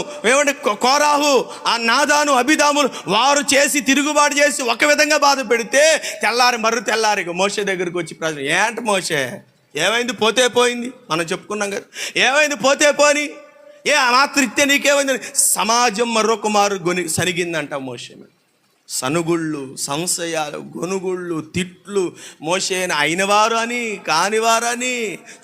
కోరాహు, ఆ నాదాను, అబిదాములు వారు చేసి తిరుగుబాటు చేసి ఒక విధంగా బాధ పెడితే తెల్లారి మోషే దగ్గరికి వచ్చి ప్రజలు, ఏంటి మోషే, ఏమైంది? పోతే పోయింది. మనం చెప్పుకున్నాం కదా, ఏమైంది? పోతే పోని, ఆ మాత్రం ఇస్తే నీకేమైందని సమాజం మరొక మారు సనిగిందంట మోషే. సనుగుళ్ళు, సంశయాలు, గొనుగుళ్ళు, తిట్లు. మోషేని అయినవారు అని, కానివారని,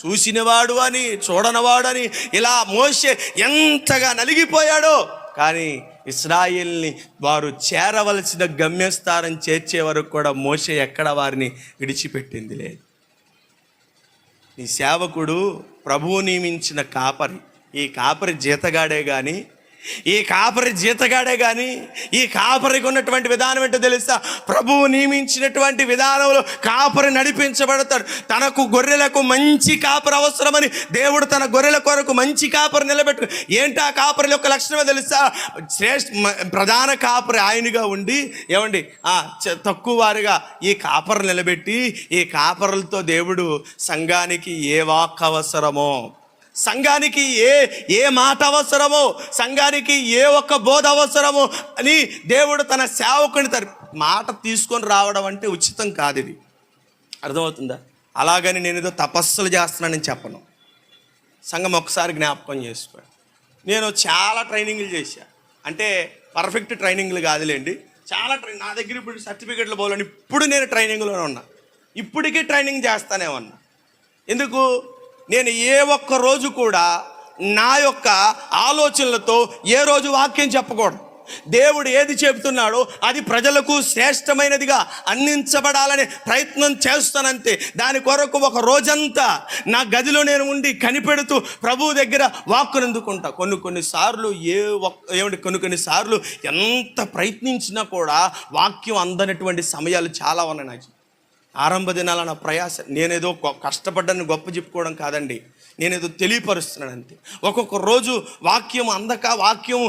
చూసినవాడు అని, చూడనవాడని, ఇలా మోషే ఎంతగా నలిగిపోయాడో. కానీ ఇశ్రాయేల్ని వారు చేరవలసిన గమ్యస్థానం చేర్చే వరకు కూడా మోషే ఎక్కడ వారిని విడిచిపెట్టింది లేదు. ఈ సేవకుడు ప్రభువు నియమించిన కాపరి. ఈ కాపరి జీతగాడే కానీ ఈ కాపరికి ఉన్నటువంటి విధానం ఏంటో తెలుసా? ప్రభువు నియమించినటువంటి విధానంలో కాపరి నడిపించబడతాడు. తనకు గొర్రెలకు మంచి కాపరి అవసరమని దేవుడు తన గొర్రెల కొరకు మంచి కాపరి నిలబెట్టు. ఏంటి ఆ కాపరి యొక్క లక్షణమే తెలుసా? ప్రధాన కాపరి ఆయనగా ఉండి తక్కువ వారిగా ఈ కాపరి నిలబెట్టి, ఈ కాపరులతో దేవుడు సంఘానికి ఏ వాక్ అవసరమో, సంఘానికి ఏ మాట అవసరమో, సంఘానికి ఏ ఒక్క బోధ అవసరమో అని దేవుడు తన సేవకుని మాట తీసుకొని రావడం అంటే ఉచితం కాదు. ఇది అర్థమవుతుందా? అలాగని నేను ఏదో తపస్సులు చేస్తున్నానని చెప్పను. సంఘం ఒకసారి జ్ఞాపకం చేసుకో, నేను చాలా ట్రైనింగ్లు చేశా. అంటే పర్ఫెక్ట్ ట్రైనింగ్లు కాదులేండి, చాలా నా దగ్గర ఇప్పుడు సర్టిఫికెట్లు పోవాలని ఇప్పుడు నేను ట్రైనింగ్లోనే ఉన్నా. ఇప్పటికీ ట్రైనింగ్ చేస్తానే ఉన్నా. ఎందుకు? నేను ఏ ఒక్క రోజు కూడా నా యొక్క ఆలోచనలతో ఏ రోజు వాక్యం చెప్పకూడదు. దేవుడు ఏది చెబుతున్నాడో అది ప్రజలకు శ్రేష్టమైనదిగా అందించబడాలనే ప్రయత్నం చేస్తానంతే. దాని కొరకు ఒక రోజంతా నా గదిలో నేను ఉండి కనిపెడుతూ ప్రభువు దగ్గర వాక్కును అందుకుంటా. కొన్నిసార్లు కొన్నిసార్లు ఎంత ప్రయత్నించినా కూడా వాక్యం అందనటువంటి సమయాలు చాలా ఉన్నాయి. నాకు ఆరంభ దినాల నా ప్రయాస, నేనేదో కష్టపడ్డాన్ని గొప్ప చెప్పుకోవడం కాదండి, నేనేదో తెలియపరుస్తున్నాను అంతే. ఒక్కొక్క రోజు వాక్యం అందక, వాక్యం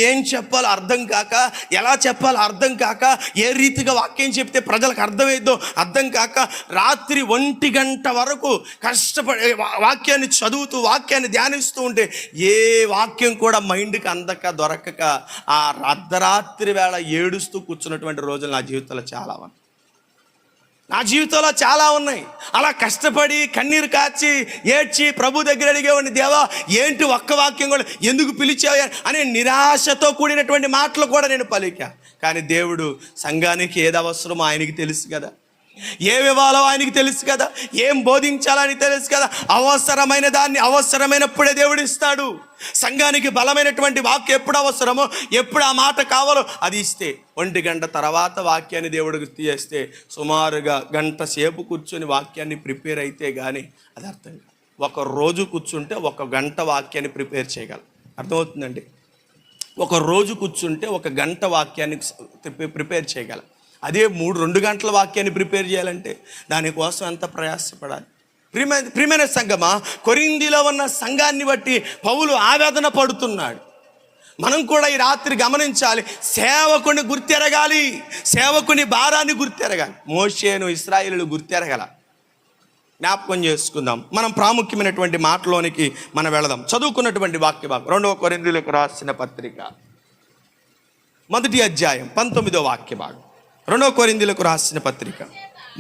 ఏం చెప్పాలో అర్థం కాక, ఎలా చెప్పాలో అర్థం కాక, ఏ రీతిగా వాక్యం చెప్తే ప్రజలకు అర్థమైద్దో అర్థం కాక, రాత్రి 1 గంట వరకు కష్టపడి వాక్యాన్ని చదువుతూ వాక్యాన్ని ధ్యానిస్తూ ఉంటే ఏ వాక్యం కూడా మైండ్కి అందక దొరకక ఆ అర్ధరాత్రి వేళ ఏడుస్తూ కూర్చున్నటువంటి రోజులు నా జీవితంలో చాలా ఉన్నాయి. అలా కష్టపడి కన్నీరు కాచి ఏడ్చి ప్రభు దగ్గర అడిగేవాడిని, దేవా ఏంటి ఒక్క వాక్యం కూడా ఎందుకు పిలిచావు అనే నిరాశతో కూడినటువంటి మాటలు కూడా నేను పలికా. కానీ దేవుడు సంఘానికి ఏది అవసరమో ఆయనకి తెలుసు కదా, ఏమి ఇవ్వాలో ఆయనకి తెలుసు కదా, ఏం బోధించాలని తెలుసు కదా. అవసరమైన దాన్ని అవసరమైనప్పుడే దేవుడు ఇస్తాడు. సంఘానికి బలమైనటువంటి వాక్యం ఎప్పుడు అవసరమో, ఎప్పుడు ఆ మాట కావాలో అది ఇస్తే 1 గంట తర్వాత వాక్యాన్ని దేవుడికి తీయేస్తే సుమారుగా 1 గంట సేపు కూర్చొని వాక్యాన్ని ప్రిపేర్ అయితే కానీ అది అర్థం కాదు. ఒక రోజు కూర్చుంటే 1 గంట వాక్యాన్ని ప్రిపేర్ చేయగలం. అర్థమవుతుందండి? ఒక రోజు కూర్చుంటే 1 గంట వాక్యాన్ని ప్రిపేర్ చేయగలం. అదే 2 గంటల వాక్యాన్ని ప్రిపేర్ చేయాలంటే దానికోసం ఎంత ప్రయాసపడాలి. ప్రియమైన సంఘమా, కొరింథీలో ఉన్న సంఘాన్ని బట్టి పౌలు ఆవేదన పడుతున్నాడు. మనం కూడా ఈ రాత్రి గమనించాలి, సేవకుని గుర్తెరగాలి, సేవకుని భారాన్ని గుర్తెరగాలి. మోషేను ఇశ్రాయేలు గుర్తెరగల. జ్ఞాపకం చేసుకుందాం. మనం ప్రాముఖ్యమైనటువంటి మాటలోనికి మనం వెళదాం. చదువుకున్నటువంటి వాక్య భాగం 2 కొరింథీయులకు రాసిన పత్రిక 1వ అధ్యాయం 19వ వాక్య భాగం. 2 కొరింథీయులకు రాసిన పత్రిక.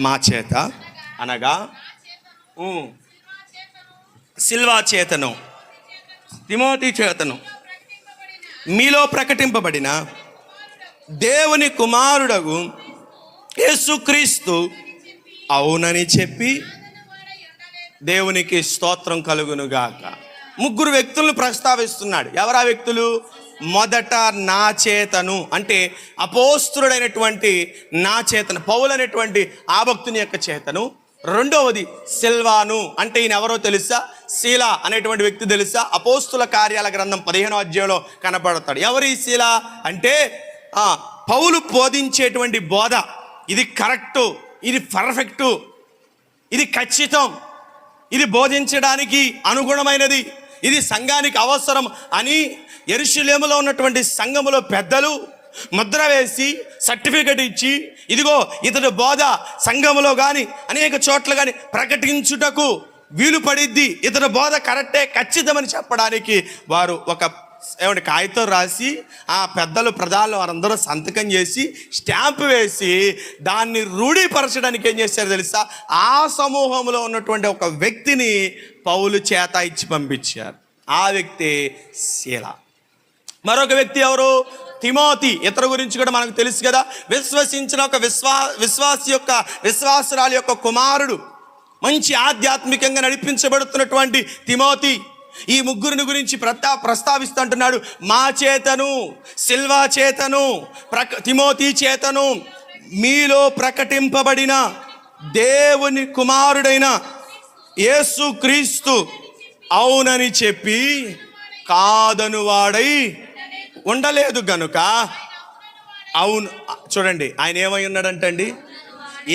మా చేత అనగా సిల్వా చేతను, తిమోతి చేతను మీలో ప్రకటింపబడిన దేవుని కుమారుడగు యేసుక్రీస్తు అవునని చెప్పి దేవునికి స్తోత్రం కలుగునుగాక. ముగ్గురు వ్యక్తులను ప్రస్తావిస్తున్నాడు. ఎవరా వ్యక్తులు? మొదట నా చేతను అంటే అపోస్తులుడైనటువంటి నా చేతను, పౌలు అనేటువంటి ఆ భక్తుని యొక్క చేతను. రెండవది సిల్వాను అంటే ఈయన ఎవరో తెలుసా? శీల అనేటువంటి వ్యక్తి తెలుసా? అపోస్తుల కార్యాల గ్రంథం 15వ అధ్యాయంలో కనబడతాడు. ఎవరు ఈ శీల అంటే పౌలు బోధించేటువంటి బోధ ఇది కరెక్టు, ఇది పర్ఫెక్టు, ఇది ఖచ్చితం, ఇది బోధించడానికి అనుగుణమైనది, ఇది సంఘానికి అవసరం అని యెరూషలేములో ఉన్నటువంటి సంఘములో పెద్దలు ముద్ర వేసి సర్టిఫికెట్ ఇచ్చి, ఇదిగో ఇతడు బోధ సంఘములో కానీ అనేక చోట్ల కానీ ప్రకటించుటకు వీలు పడిద్ది, ఇతడు బోధ కరెక్టే ఖచ్చితమని చెప్పడానికి వారు ఒక కాగితం రాసి ఆ పెద్దలు ప్రధానులు వారందరూ సంతకం చేసి స్టాంప్ వేసి దాన్ని రూఢీపరచడానికి ఏం చేశారు తెలుసా? ఆ సమూహంలో ఉన్నటువంటి ఒక వ్యక్తిని పౌలు చేత ఇచ్చి పంపించారు. ఆ వ్యక్తి శీల. మరొక వ్యక్తి ఎవరు? తిమోతి. ఇతర గురించి కూడా మనకు తెలుసు కదా. విశ్వసించిన ఒక విశ్వాసురాలి యొక్క కుమారుడు, మంచి ఆధ్యాత్మికంగా నడిపించబడుతున్నటువంటి తిమోతి. ఈ ముగ్గురిని గురించి ప్రస్తావిస్తుంటున్నాడు. మా చేతను, సిల్వా చేతను, తిమోతి చేతను మీలో ప్రకటింపబడిన దేవుని కుమారుడైన యేసుక్రీస్తు అవునని చెప్పి కాదను వాడై ఉండలేదు గనుక అవును. చూడండి ఆయన ఏమై ఉన్నాడంటండి,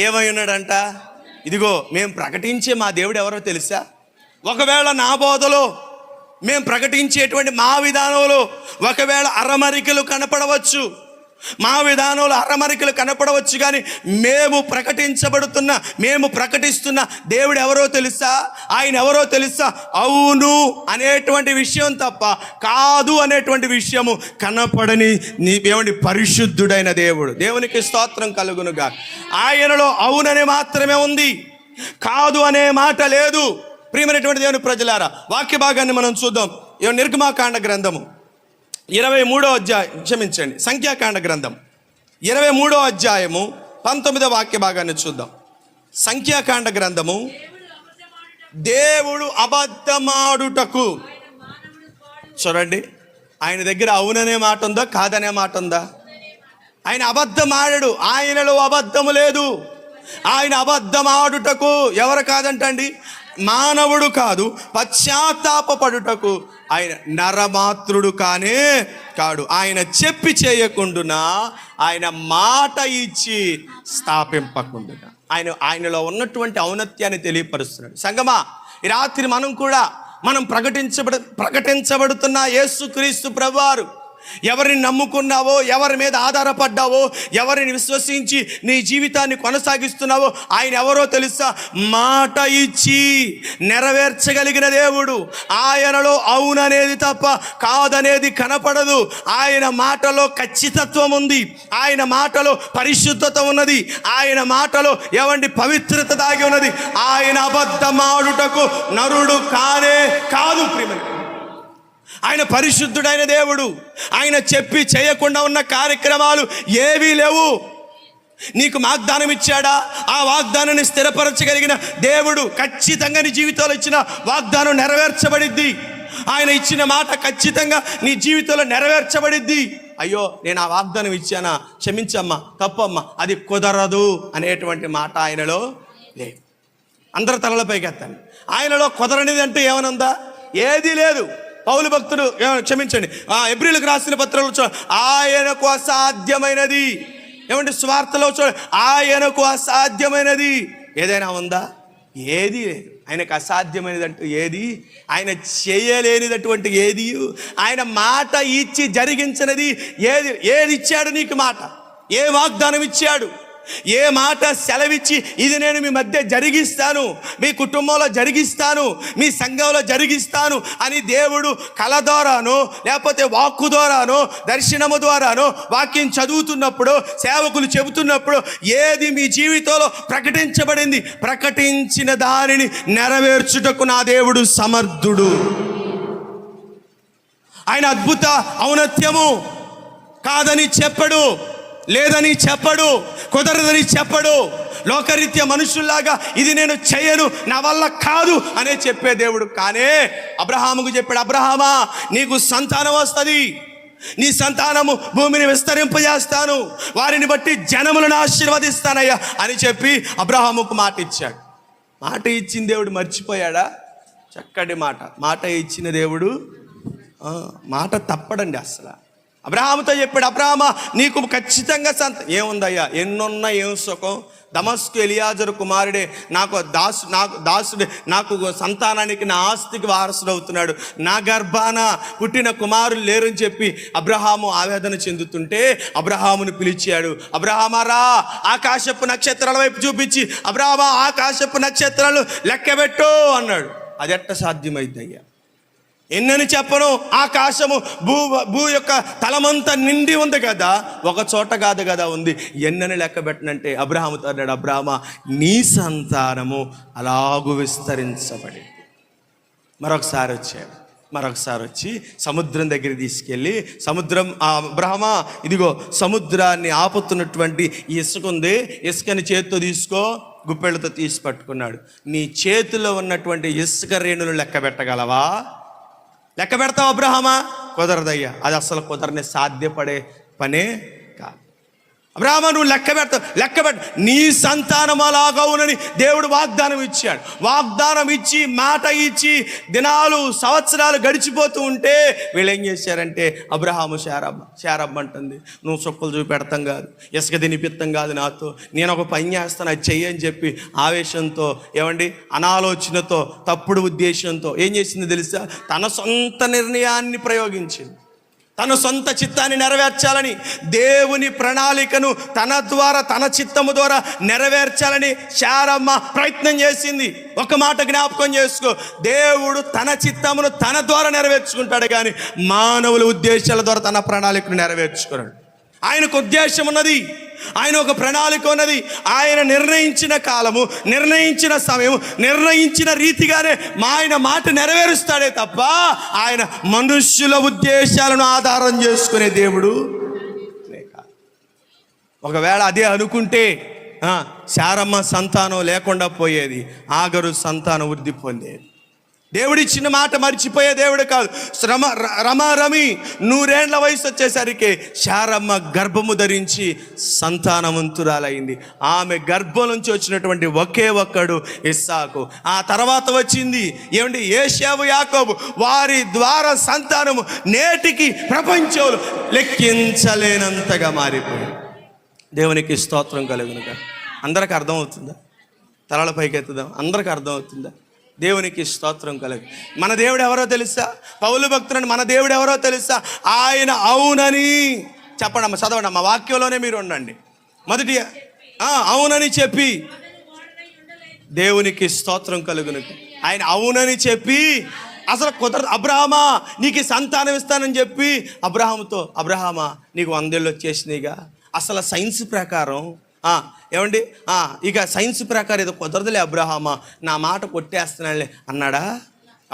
ఏమై ఉన్నాడంట? ఇదిగో మేము ప్రకటించే మా దేవుడు ఎవరో తెలుసా? ఒకవేళ నా బోధలో మేము ప్రకటించేటువంటి మా విధానంలో ఒకవేళ అరమరికలు కనపడవచ్చు, మా విధానంలో అరమరికలు కనపడవచ్చు, కానీ మేము ప్రకటిస్తున్న దేవుడు ఎవరో తెలుసా? ఆయన ఎవరో తెలుసా? అవును అనేటువంటి విషయం తప్ప కాదు అనేటువంటి విషయము కనపడని ఏమండి పరిశుద్ధుడైన దేవుడు. దేవునికి స్తోత్రం కలుగునుగా. ఆయనలో అవుననే మాత్రమే ఉంది, కాదు అనే మాట లేదు. ప్రియమైనటువంటి దేవుని ప్రజలారా, వాక్య భాగాన్ని మనం చూద్దాం. నిర్గమాకాండ గ్రంథము 23వ అధ్యాయం, క్షమించండి, సంఖ్యాకాండ గ్రంథం 23వ అధ్యాయము 19వ వాక్య భాగాన్ని చూద్దాం. సంఖ్యాకాండ గ్రంథము. దేవుడు అబద్ధమాడుటకు, చూడండి ఆయన దగ్గర అవుననే మాట ఉందా కాదనే మాట ఉందా? ఆయన అబద్ధమాడడు, ఆయనలో అబద్ధము లేదు. ఆయన అబద్ధమాడుటకు ఎవరు కాదంటండి? మానవుడు కాదు, పశ్చాత్తాపపడుటకు ఆయన నరమాత్రుడు కానే కాడు. ఆయన చెప్పి చేయకుండునా, ఆయన మాట ఇచ్చి స్థాపింపకుండునా. ఆయనలో ఉన్నటువంటి ఔన్నత్యాన్ని తెలియపరుస్తున్నాడు. సంగమా, ఈ రాత్రి మనం ప్రకటించబడుతున్న యేసుక్రీస్తు ప్రభువారు, ఎవరిని నమ్ముకున్నావో, ఎవరి మీద ఆధారపడ్డావో, ఎవరిని విశ్వసించి నీ జీవితాన్ని కొనసాగిస్తున్నావో ఆయన ఎవరో తెలుసా? మాట ఇచ్చి నెరవేర్చగలిగిన దేవుడు. ఆయనలో అవుననేది తప్ప కాదనేది కనపడదు. ఆయన మాటలో ఖచ్చితత్వం ఉంది, ఆయన మాటలో పరిశుద్ధత ఉన్నది, ఆయన మాటలో పవిత్రత దాగి ఉన్నది. ఆయన అబద్ధమాడుటకు నరుడు కానే కాదు. ప్రియమైన ఆయన పరిశుద్ధుడైన దేవుడు. ఆయన చెప్పి చేయకుండా ఉన్న కార్యక్రమాలు ఏవీ లేవు. నీకు వాగ్దానం ఇచ్చాడా? ఆ వాగ్దానాన్ని స్థిరపరచగలిగిన దేవుడు. ఖచ్చితంగా నీ జీవితంలో ఇచ్చిన వాగ్దానం నెరవేర్చబడిద్ది. ఆయన ఇచ్చిన మాట ఖచ్చితంగా నీ జీవితంలో నెరవేర్చబడిద్ది. అయ్యో నేను ఆ వాగ్దానం ఇచ్చానా, క్షమించమ్మా, తప్పమ్మా, అది కుదరదు అనేటువంటి మాట ఆయనలో లేదు. అందరి తలలపైకి ఎత్తండి. ఆయనలో కుదరనిది అంటే ఏమనుందా? ఏదీ లేదు. పౌలు భక్తుడు, క్షమించండి, ఎబ్రీలకు రాసిన పత్రంలో ఆయనకు అసాధ్యమైనది, స్వార్థలో ఆయనకు అసాధ్యమైనది ఏదైనా ఉందా? ఏది లేదు. ఆయనకు అసాధ్యమైనది అంటూ ఏది, ఆయన చేయలేనిదటువంటి ఏది, ఆయన మాట ఇచ్చి జరిగించినది ఏది ఇచ్చాడు నీకు మాట? ఏ వాగ్దానం ఇచ్చాడు? ఏ మాట సెలవిచ్చి ఇది నేను మీ మధ్య జరిగిస్తాను, మీ కుటుంబంలో జరిగిస్తాను, మీ సంఘంలో జరిగిస్తాను అని దేవుడు కళ ద్వారానో లేకపోతే వాక్కు ద్వారానో దర్శనము ద్వారానో వాక్యం చదువుతున్నప్పుడు సేవకులు చెబుతున్నప్పుడు ఏది మీ జీవితంలో ప్రకటించబడింది, ప్రకటించిన దానిని నెరవేర్చుటకు నా దేవుడు సమర్థుడు. ఆయన అద్భుత ఔన్నత్యము కాదని చెప్పడు, లేదని చెప్పడు, కుదరదని చెప్పడు. లోకరీత్యా మనుషుల్లాగా ఇది నేను చేయను, నా వల్ల కాదు అనే చెప్పే దేవుడు. కానీ అబ్రహాముకు చెప్పాడు, అబ్రహామా నీకు సంతానం వస్తుంది, నీ సంతానము భూమిని విస్తరింపజేస్తాను, వారిని బట్టి జనములను ఆశీర్వదిస్తానయ్యా అని చెప్పి అబ్రహాముకు మాట ఇచ్చాడు. మాట ఇచ్చిన దేవుడు మర్చిపోయాడా? చక్కటి మాట ఇచ్చిన దేవుడు మాట తప్పడండి అసలు. అబ్రహాముతో చెప్పాడు, అబ్రహామా నీకు ఖచ్చితంగా ఏముందయ్యా, ఎన్నున్నా ఏం సుఖం, దమస్కు ఎలియాజరు కుమారుడే నాకు దాసుడే, నాకు సంతానానికి నా ఆస్తికి వారసుడు అవుతున్నాడు, నా గర్భాన పుట్టిన కుమారులు లేరని చెప్పి అబ్రహాము ఆవేదన చెందుతుంటే అబ్రహామును పిలిచాడు. అబ్రహామారా ఆకాశపు నక్షత్రాల వైపు చూపించి, అబ్రహామా ఆకాశపు నక్షత్రాలు లెక్కబెట్టు అన్నాడు. అది ఎట్ట సాధ్యమైంది అయ్యా? ఎన్నని చెప్పను, ఆకాశము భూ యొక్క తలమంతా నిండి ఉంది కదా, ఒక చోట కాదు కదా ఉంది. ఎన్నని లెక్క పెట్టనంటే అబ్రహాముతో అన్నాడు, అబ్రహామా నీ సంతానము అలాగూ విస్తరించబడి. మరొకసారి వచ్చి సముద్రం దగ్గరికి తీసుకెళ్ళి, సముద్రం అబ్రహామా ఇదిగో సముద్రాన్ని ఆపుతున్నటువంటి ఇసుక ఉంది, ఇసుకని చేత్తో తీసుకో, గుప్పెళ్ళతో తీసి పట్టుకున్నాడు. నీ చేతిలో ఉన్నటువంటి ఇసుక రేణులు లెక్క పెట్టగలవా? లెక్క పెడతావు అబ్రహామా? కుదరదయ్యా, అది అసలు కుదరని సాధ్యపడే పనే కాదు. అబ్రహామా నువ్వు లెక్క పెట్ట నీ సంతానం అలాగవునని దేవుడు వాగ్దానం ఇచ్చాడు. వాగ్దానం ఇచ్చి మాట ఇచ్చి దినాలు సంవత్సరాలు గడిచిపోతూ ఉంటే వీళ్ళు ఏం చేశారంటే, అబ్రహాము శారమ్మ అంటుంది, నువ్వు చుక్కలు చూపెడతాం కాదు, ఇసుక తినిపిత్తం కాదు, నాతో నేను ఒక పని చేస్తాను, అది చెయ్యి అని చెప్పి ఆవేశంతో అనాలోచనతో తప్పుడు ఉద్దేశంతో ఏం చేసింది తెలుసా? తన సొంత నిర్ణయాన్ని ప్రయోగించింది. తన సొంత చిత్తాన్ని నెరవేర్చాలని, దేవుని ప్రణాళికను తన ద్వారా తన చిత్తము ద్వారా నెరవేర్చాలని శారమ్మ ప్రయత్నం చేసింది. ఒక మాట జ్ఞాపకం చేసుకో, దేవుడు తన చిత్తమును తన ద్వారా నెరవేర్చుకుంటాడు, కానీ మానవుల ఉద్దేశాల ద్వారా తన ప్రణాళికను నెరవేర్చుకున్నాడు. ఆయనకు ఉద్దేశం ఉన్నది, ఆయన ఒక ప్రణాళిక ఉన్నది. ఆయన నిర్ణయించిన కాలము, నిర్ణయించిన సమయం, నిర్ణయించిన రీతిగానే ఆయన మాట నెరవేరుస్తాడే తప్ప ఆయన మనుష్యుల ఉద్దేశాలను ఆధారం చేసుకునే దేవుడు కాదు. ఒకవేళ అదే అనుకుంటే శారమ్మ సంతానం లేకుండా పోయేది, ఆగరు సంతానం వృద్ధి పొందేది. దేవుడిచ్చిన మాట మర్చిపోయే దేవుడు కాదు. రమారమి 100 ఏళ్ల వయసు వచ్చేసరికి శారమ్మ గర్భము ధరించి సంతానవంతురాలైంది. ఆమె గర్భం నుంచి వచ్చినటువంటి ఒకే ఒక్కడు ఇస్సాకు. ఆ తర్వాత వచ్చింది ఏశావు, యాకోబు. వారి ద్వారా సంతానము నేటికి ప్రపంచంలో లెక్కించలేనంతగా మారిపోయింది. దేవునికి స్తోత్రం కలుగునుగా. అందరికి అర్థమవుతుందా? తలల పైకి ఎత్తుదాం. అందరికి అర్థమవుతుందా? దేవునికి స్తోత్రం కలుగు. మన దేవుడు ఎవరో తెలుసా? పౌలు భక్తులని మన దేవుడు ఎవరో తెలుసా? ఆయన అవునని చెప్పండి అమ్మ, చదవండి అమ్మ, వాక్యంలోనే మీరు ఉండండి. మొదటి అవునని చెప్పి, దేవునికి స్తోత్రం కలుగును. ఆయన అవునని చెప్పి అసలు కుదరదు. అబ్రహామా నీకు సంతానం ఇస్తానని చెప్పి అబ్రహామా నీకు 100 ఏళ్ళు వచ్చేసినాయిగా. అసలు సైన్స్ ప్రకారం ఇక సైన్స్ ప్రకారం ఏదో కుదరదులే అబ్రహామా, నా మాట కొట్టేస్తున్నానులే అన్నాడా?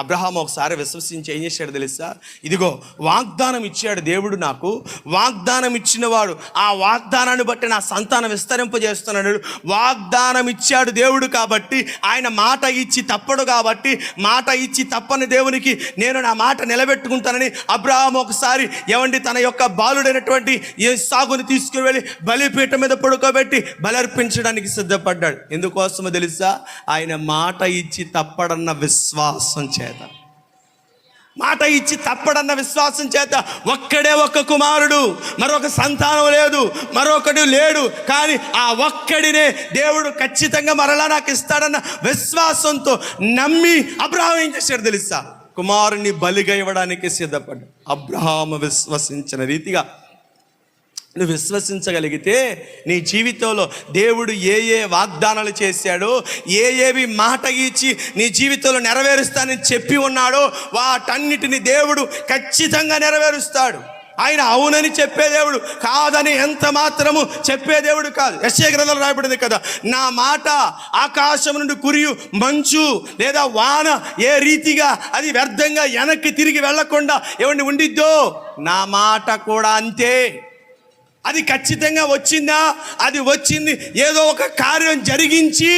అబ్రహాము ఒకసారి విశ్వసించి ఏం చేశాడు తెలుసా? ఇదిగో వాగ్దానం ఇచ్చాడు దేవుడు నాకు, వాగ్దానం ఇచ్చినవాడు ఆ వాగ్దానాన్ని బట్టి నా సంతానం విస్తరింపజేస్తున్నాడు. వాగ్దానం ఇచ్చాడు దేవుడు కాబట్టి, ఆయన మాట ఇచ్చి తప్పడు కాబట్టి, మాట ఇచ్చి తప్పని దేవునికి నేను నా మాట నిలబెట్టుకుంటానని అబ్రహాము ఒకసారి తన యొక్క బాలుడైనటువంటి ఇస్సాకుని తీసుకుని వెళ్ళి బలిపీఠం మీద పడుకోబెట్టి బలర్పించడానికి సిద్ధపడ్డాడు. ఎందుకోసమో తెలుసా? ఆయన మాట ఇచ్చి తప్పడన్న విశ్వాసం చేత, మాట ఇచ్చి తప్పడన్న విశ్వాసం చేత. ఒక్కడే ఒక్క కుమారుడు, మరొక సంతానం లేదు, మరొకడు లేడు, కానీ ఆ ఒక్కడినే దేవుడు ఖచ్చితంగా మరలా నాకు ఇస్తాడన్న విశ్వాసంతో నమ్మి అబ్రహాము ఏం చేశాడు తెలుసా? కుమారుని బలిగా ఇవ్వడానికి సిద్ధపడ్డాడు. అబ్రహాము విశ్వసించిన రీతిగా నువ్వు విశ్వసించగలిగితే నీ జీవితంలో దేవుడు ఏ వాగ్దానాలు చేశాడో, ఏవి మాట ఇచ్చి నీ జీవితంలో నెరవేరుస్తానని చెప్పి ఉన్నాడో వాటన్నిటిని దేవుడు ఖచ్చితంగా నెరవేరుస్తాడు. ఆయన అవునని చెప్పే దేవుడు, కాదని ఎంత మాత్రము చెప్పే దేవుడు కాదు. యెషయా గ్రంథంలో రాయబడింది కదా, నా మాట ఆకాశం నుండి కురియు మంచు లేదా వాన ఏ రీతిగా అది వ్యర్థంగా వెనక్కి తిరిగి వెళ్లకుండా ఏమండి ఉండిద్దో, నా మాట కూడా అంతే. అది ఖచ్చితంగా వచ్చిందా, అది వచ్చింది ఏదో ఒక కార్యం జరిగించి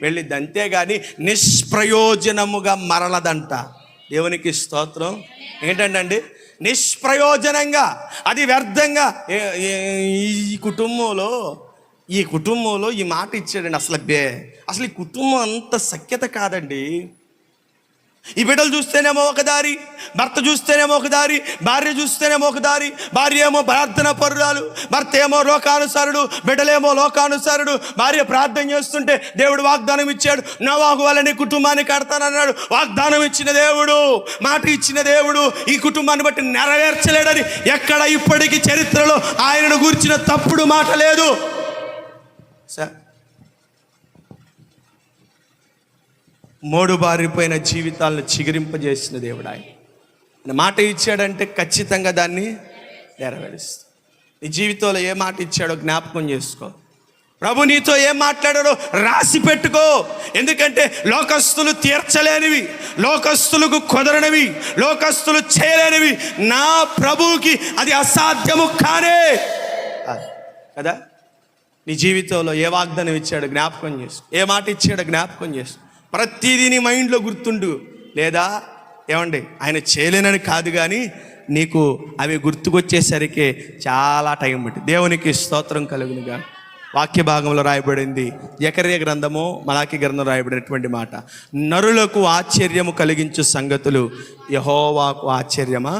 వెళ్ళిద్ది, అంతేగాని నిష్ప్రయోజనముగా మరలదంట. దేవునికి స్తోత్రం. ఏంటండి, నిష్ప్రయోజనంగా అది వ్యర్థంగా ఈ కుటుంబంలో ఈ మాట ఇచ్చాడండి. అసలు ఈ కుటుంబం అంత సఖ్యత కాదండి. ఈ బిడ్డలు చూస్తేనేమో ఒక దారి, భర్త చూస్తేనేమో ఒక దారి, భార్య చూస్తేనేమో ఒక దారి. భార్య ఏమో ప్రార్థన పరురాలు, భర్త ఏమో లోకానుసారుడు, బిడ్డలేమో లోకానుసారుడు. భార్య ప్రార్థన చేస్తుంటే దేవుడు వాగ్దానం ఇచ్చాడు, నోవాహు వలె నీ కుటుంబాన్ని కడతానన్నాడు. వాగ్దానం ఇచ్చిన దేవుడు, మాట ఇచ్చిన దేవుడు ఈ కుటుంబాన్ని బట్టి నెరవేర్చలేడని ఎక్కడ ఇప్పటికీ చరిత్రలో ఆయనను గూర్చిన తప్పుడు మాట లేదు. సార్, మోడు బారిపోయిన జీవితాలను చిగురింపజేసిన దేవుడు ఆయన మాట ఇచ్చాడంటే ఖచ్చితంగా దాన్ని నెరవేరుస్తాడు. నీ జీవితంలో ఏ మాట ఇచ్చాడో జ్ఞాపకం చేసుకో. ప్రభు నీతో ఏం మాట్లాడాడో రాసి పెట్టుకో. ఎందుకంటే లోకస్తులు తీర్చలేనివి, లోకస్తులకు కుదరనివి, లోకస్తులు చేయలేనివి నా ప్రభువుకి అది అసాధ్యము కానే కదా. నీ జీవితంలో ఏ వాగ్దానం ఇచ్చాడో జ్ఞాపకం చేసుకో, ఏ మాట ఇచ్చాడో జ్ఞాపకం చేసుకో. ప్రతిదీ నీ మైండ్లో గుర్తుండు. లేదా ఏమండి, ఆయన చేయలేనని కాదు, కానీ నీకు అవి గుర్తుకొచ్చేసరికి చాలా టైం పట్టి. దేవునికి స్తోత్రం కలుగునుగా. వాక్య భాగంలో రాయబడింది, జకర్యా గ్రంథము మలాకి గ్రంథం రాయబడినటువంటి మాట, నరులకు ఆశ్చర్యము కలిగించు సంగతులు యెహోవాకు ఆశ్చర్యమా.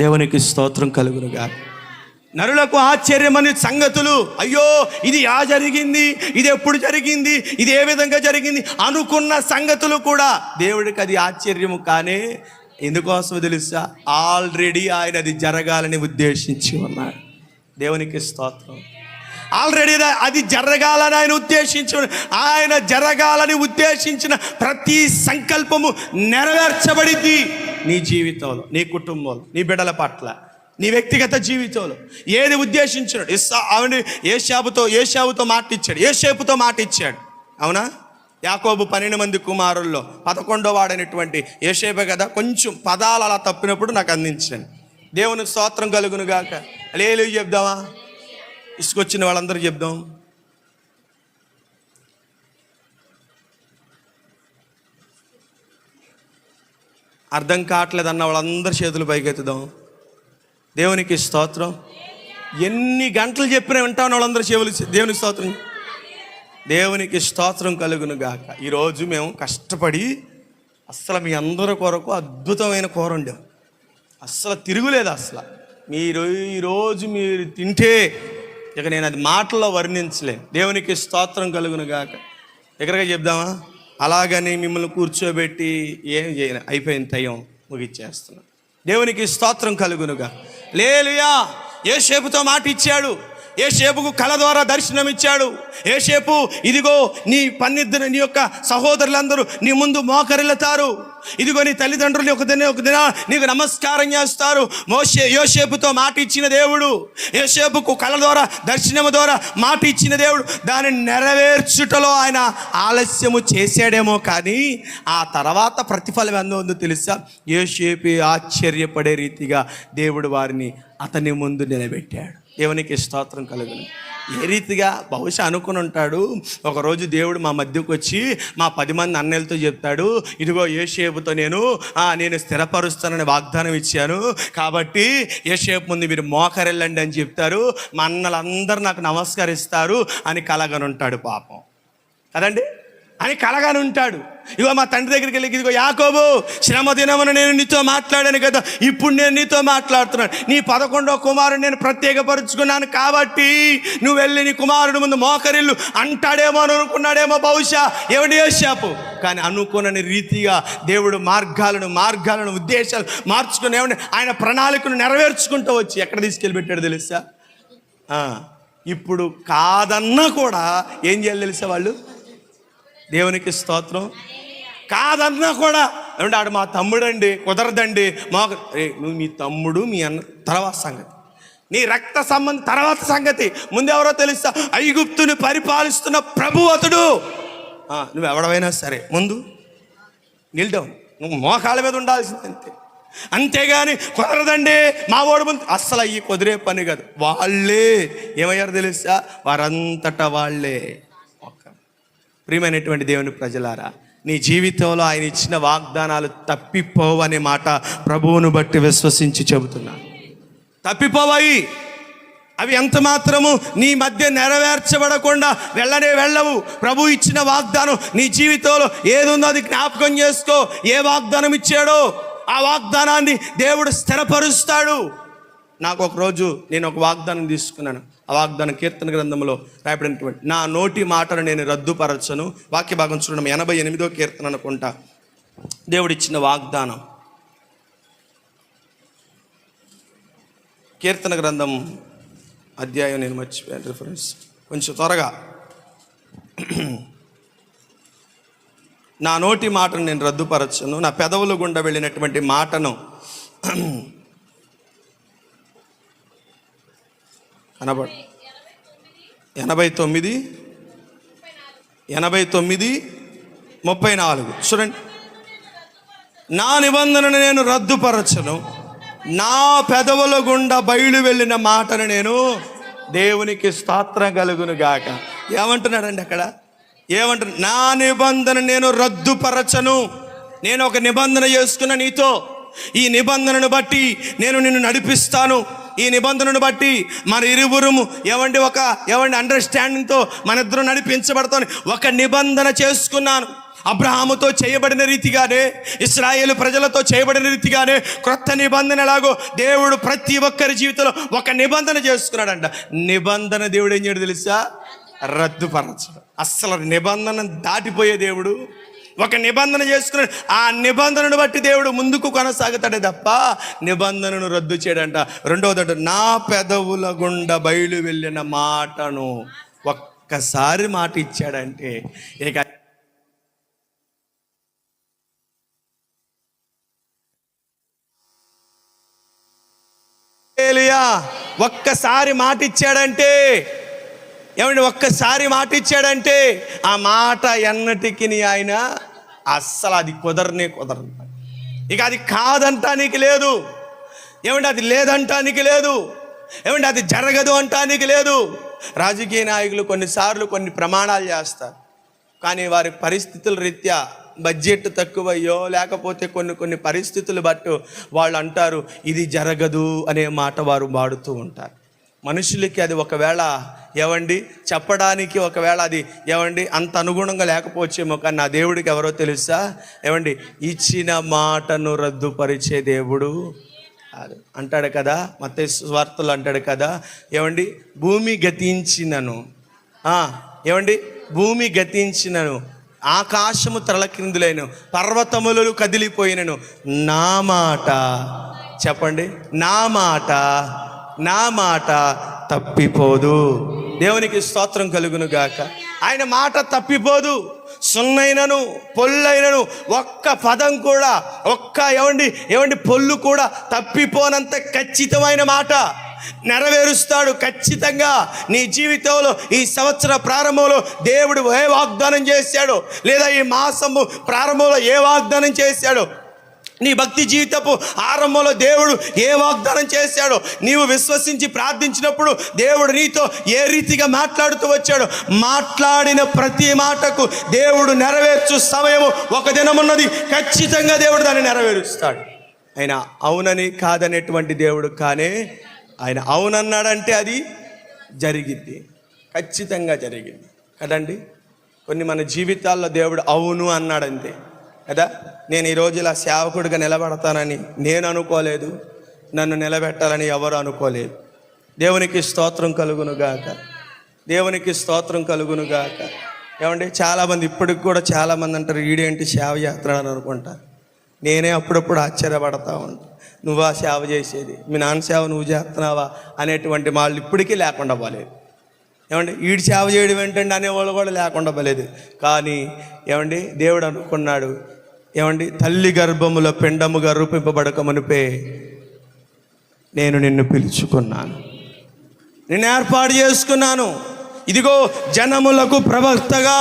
దేవునికి స్తోత్రం కలుగునుగా. నరులకు ఆశ్చర్యమని సంగతులు, అయ్యో ఇది జరిగింది, ఇది ఎప్పుడు జరిగింది, ఇది ఏ విధంగా జరిగింది అనుకున్న సంగతులు కూడా దేవుడికి అది ఆశ్చర్యము కానే. ఎందుకోసం తెలుసా, ఆల్రెడీ ఆయన అది జరగాలని ఉద్దేశించి ఉన్నాడు. దేవునికి స్తోత్రం. ఆల్రెడీ అది జరగాలని ఆయన జరగాలని ఉద్దేశించిన ప్రతి సంకల్పము నెరవేర్చబడింది నీ జీవితంలో, నీ కుటుంబంలో, నీ బిడ్డల పట్ల, నీ వ్యక్తిగత జీవితంలో. ఏది ఉద్దేశించాడు, ఏశావుతో మాట ఇచ్చాడు, యోసేపుతో మాట ఇచ్చాడు. అవునా? యాకోబు 12 మంది కుమారుల్లో 11వ వాడైనటువంటి యోసేపే కదా. కొంచెం పదాలు అలా తప్పినప్పుడు నాకు అందించండి. దేవునికి స్తోత్రం కలుగును గాక. హల్లెలూయా చెప్దామా? ఇసుకొచ్చిన వాళ్ళందరూ చెప్దాం. అర్థం కావట్లేదు అన్న వాళ్ళందరూ చేతులు పైకెత్తుదాం. దేవునికి స్తోత్రం. ఎన్ని గంటలు చెప్పినా వింటామని వాళ్ళందరూ చెవులు. దేవునికి స్తోత్రం. దేవునికి స్తోత్రం కలుగును గాక. ఈరోజు మేము కష్టపడి అస్సలు మీ అందరి కొరకు అద్భుతమైన కూర వండాం. అస్సలు తిరుగులేదు. అసలు ఈరోజు మీరు తింటే ఇక నేను అది మాటల్లో వర్ణించలేను. దేవునికి స్తోత్రం కలుగును గాక. దగ్గరగా చెప్దామా? అలాగని మిమ్మల్ని కూర్చోబెట్టి ఏం చేయను, అయిపోయిన టైం ముగిచ్చేస్తున్నాను. దేవునికి స్తోత్రం కలుగునుగా. హల్లెలూయా. యోసేపుతో మాట ఇచ్చాడు, యోసేపుకు కల ద్వారా దర్శనం ఇచ్చాడు. యోసేపు, ఇదిగో నీ నీ యొక్క సహోదరులందరూ నీ ముందు మోకరిల్లుతారు, ఇదిగో నీ తల్లిదండ్రులు ఒక దిన నీకు నమస్కారం చేస్తారు. యోసేపుతో మాట ఇచ్చిన దేవుడు, యోసేపుకు కళ ద్వారా దర్శనము ద్వారా మాట ఇచ్చిన దేవుడు దాన్ని నెరవేర్చుటలో ఆయన ఆలస్యము చేశాడేమో, కానీ ఆ తర్వాత ప్రతిఫలం ఎంత ఉందో తెలుసా? యోసేపు ఆశ్చర్యపడే రీతిగా దేవుడు వారిని అతని ముందు నిలబెట్టాడు. దేవునికి స్తోత్రం కలుగును. ఏ రీతిగా బహుశా అనుకుని ఉంటాడు, ఒకరోజు దేవుడు మా మధ్యకు వచ్చి మా 10 మంది అన్నయ్యలతో చెప్తాడు, ఇదిగో యోసేపుతో నేను స్థిరపరుస్తానని వాగ్దానం ఇచ్చాను, కాబట్టి యోసేపు ముందు మీరు మోకరెళ్ళండి అని చెప్తారు, మా అన్నలందరూ నాకు నమస్కరిస్తారు అని కలగని ఉంటాడు. పాపం కదండి, అని కలగాని ఉంటాడు. ఇగో మా తండ్రి దగ్గరికి వెళ్ళి, ఇదిగో యాకోబు, శ్రమ దినమున నేను నీతో మాట్లాడాను కదా, ఇప్పుడు నేను నీతో మాట్లాడుతున్నాను. నీ 11వ కుమారుడు నేను ప్రత్యేకపరుచుకున్నాను, కాబట్టి నువ్వు వెళ్ళి నీ కుమారుడు ముందు మోకరిల్లు అంటాడేమో అని అనుకున్నాడేమో బహుశా ఎవడి యోసేపు. కానీ అనుకున్న రీతిగా దేవుడు మార్గాలను ఉద్దేశాలు మార్చుకుని ఆయన ప్రణాళికను నెరవేర్చుకుంటూ వచ్చి ఎక్కడ తీసుకెళ్ళి పెట్టాడు తెలుసా? ఇప్పుడు కాదన్నా కూడా ఏం చేయాలి తెలుసా వాళ్ళు? దేవునికి స్తోత్రం. కాదన్నా కూడా ఏమంటే ఆడు మా తమ్ముడండి, కుదరదండి మాకు. నువ్వు మీ తమ్ముడు మీ అన్న తర్వాత సంగతి, నీ రక్త సంబంధం తర్వాత సంగతి. ముందెవరో తెలుసా? ఐగుప్తుని పరిపాలిస్తున్న ప్రభు అతడు. నువ్వు ఎవడవైనా సరే ముందు నిల్డౌన్, నువ్వు మోకాళ్ళ మీద ఉండాల్సింది అంతే. అంతేగాని కుదరదండి మా ఓడి ముందు, అస్సలు అయ్యి కుదిరే పని కాదు. వాళ్ళే ఏమయ్యారు తెలుసా? వారంతటా వాళ్ళే. ప్రియమైనటువంటి దేవుని ప్రజలారా, నీ జీవితంలో ఆయన ఇచ్చిన వాగ్దానాలు తప్పిపోవనే మాట ప్రభువును బట్టి విశ్వసించి చెబుతున్నా. తప్పిపోవాయి. అవి ఎంత మాత్రము నీ మధ్య నెరవేర్చబడకుండా వెళ్ళవు. ప్రభు ఇచ్చిన వాగ్దానం నీ జీవితంలో ఏదుందో అది జ్ఞాపకం చేసుకో. ఏ వాగ్దానం ఇచ్చాడో ఆ వాగ్దానాన్ని దేవుడు స్థిరపరుస్తాడు. నాకు ఒకరోజు నేను ఒక వాగ్దానం తీసుకున్నాను. ఆ వాగ్దానం కీర్తన గ్రంథంలో రాయబడినటువంటి నా నోటి మాటను నేను రద్దుపరచను. వాక్య భాగం చూడడం 88వ కీర్తన అనుకుంటా. దేవుడిచ్చిన వాగ్దానం కీర్తన గ్రంథం అధ్యాయం నేను మర్చిపోయాను రిఫరెన్స్ కొంచెం త్వరగా. నా నోటి మాటను నేను రద్దుపరచను, నా పెదవుల గుండా వెళ్ళినటువంటి మాటను కనబడ 89:34 చూడండి. నా నిబంధనను నేను రద్దుపరచను, నా పెదవుల గుండా బయలు వెళ్ళిన మాటను నేను, దేవునికి స్తోత్రం కలుగును గాక. ఏమంటున్నాడండి అక్కడ? ఏమంటున్నా? నా నిబంధన నేను రద్దుపరచను. నేను ఒక నిబంధన చేసుకున్న నీతో, ఈ నిబంధనను బట్టి నేను నిన్ను నడిపిస్తాను. ఈ నిబంధనను బట్టి మన ఇరువురుము ఒక అండర్స్టాండింగ్తో మన ఇద్దరు నడిపించబడతాను. ఒక నిబంధన చేసుకున్నాను. అబ్రహాముతో చేయబడిన రీతిగానే, ఇశ్రాయేలు ప్రజలతో చేయబడిన రీతిగానే క్రొత్త నిబంధన ఎలాగో దేవుడు ప్రతి ఒక్కరి జీవితంలో ఒక నిబంధన చేసుకున్నాడంట. నిబంధన దేవుడు ఏం చేయడు తెలుసా? రద్దుపరచడు. అస్సలు నిబంధన దాటిపోయే దేవుడు ఒక నిబంధన చేసుకున్నాడు. ఆ నిబంధనను బట్టి దేవుడు ముందుకు కొనసాగుతాడే తప్ప నిబంధనను రద్దు చేయడంట. రెండవది, నా పెదవుల గుండా బయలు వెళ్ళిన మాటను ఒక్కసారి మాట ఇచ్చాడంటే ఇక ఒక్కసారి మాట ఇచ్చాడంటే ఒక్కసారి మాట ఇచ్చాడంటే ఆ మాట ఎన్నటికి ఆయన అస్సలు అది కుదరనే కుదరదు. ఇక అది కాదంటానికి లేదు. అది లేదంటానికి లేదు. అది జరగదు అంటానికి లేదు. రాజకీయ నాయకులు కొన్నిసార్లు కొన్ని ప్రమాణాలు చేస్తారు, కానీ వారి పరిస్థితుల రీత్యా బడ్జెట్ తక్కువయ్యో లేకపోతే కొన్ని పరిస్థితులు బట్టి వాళ్ళు అంటారు ఇది జరగదు అనే మాట వారు వాడుతూ ఉంటారు. మనుషులకి అది ఒకవేళ చెప్పడానికి ఒకవేళ అది అంత అనుగుణంగా లేకపోవచ్చేమో, కానీ నా దేవుడికి ఎవరో తెలుసా? ఇచ్చిన మాటను రద్దుపరిచే దేవుడు అంటాడు కదా. మత్తయి సువార్తలో అంటాడు కదా, భూమి గతించినను భూమి గతించినను, ఆకాశము తలక్రిందులైన, పర్వతములు కదిలిపోయినను, నా మాట చెప్పండి, నా మాట తప్పిపోదు. దేవునికి స్తోత్రం కలుగును గాక. ఆయన మాట తప్పిపోదు. సున్నైనను పొల్లైనను ఒక్క పదం కూడా పొల్లు కూడా తప్పిపోనంత ఖచ్చితమైన మాట నెరవేరుస్తాడు ఖచ్చితంగా. నీ జీవితంలో ఈ సంవత్సర ప్రారంభంలో దేవుడు ఏ వాగ్దానం చేశాడో, లేదా ఈ మాసము ప్రారంభంలో ఏ వాగ్దానం చేశాడో, నీ భక్తి జీవితపు ఆరంభంలో దేవుడు ఏ వాగ్దానం చేశాడో, నీవు విశ్వసించి ప్రార్థించినప్పుడు దేవుడు నీతో ఏ రీతిగా మాట్లాడుతూ వచ్చాడో, మాట్లాడిన ప్రతి మాటకు దేవుడు నెరవేర్చు సమయము ఒక దినమున్నది. ఖచ్చితంగా దేవుడు దాన్ని నెరవేరుస్తాడు. ఆయన అవునని కాదనేటువంటి దేవుడు, కానీ ఆయన అవునన్నాడంటే అది జరిగింది, ఖచ్చితంగా జరిగింది కదండి. కొన్ని మన జీవితాల్లో దేవుడు అవును అన్నాడంతే కదా. నేను ఈరోజు ఇలా సేవకుడిగా నిలబడతానని నేను అనుకోలేదు, నన్ను నిలబెట్టాలని ఎవరు అనుకోలేదు. దేవునికి స్తోత్రం కలుగునుగాక, దేవునికి స్తోత్రం కలుగునుగాక. చాలామంది ఇప్పటికి కూడా చాలామంది అంటారు ఈడేంటి సేవ చేస్తున్నాడు అని అనుకుంటారు. నేనే అప్పుడప్పుడు ఆశ్చర్యపడతా ఉంటాను, నువ్వా సేవ చేసేది, మీ నాన్న సేవ నువ్వు చేస్తున్నావా అనేటువంటి వాళ్ళు ఇప్పటికీ లేకుండా పోలేదు. ఈడు సేవ చేయడం ఏంటండి అనేవాళ్ళు కూడా లేకుండా పోలేదు. కానీ దేవుడు అనుకున్నాడు, ఏమండి, తల్లి గర్భముల పిండముగా రూపింపబడక మునిపే నేను నిన్ను పిలుచుకున్నాను, నిన్ను ఏర్పాటు చేసుకున్నాను. ఇదిగో జనములకు ప్రవక్తగా,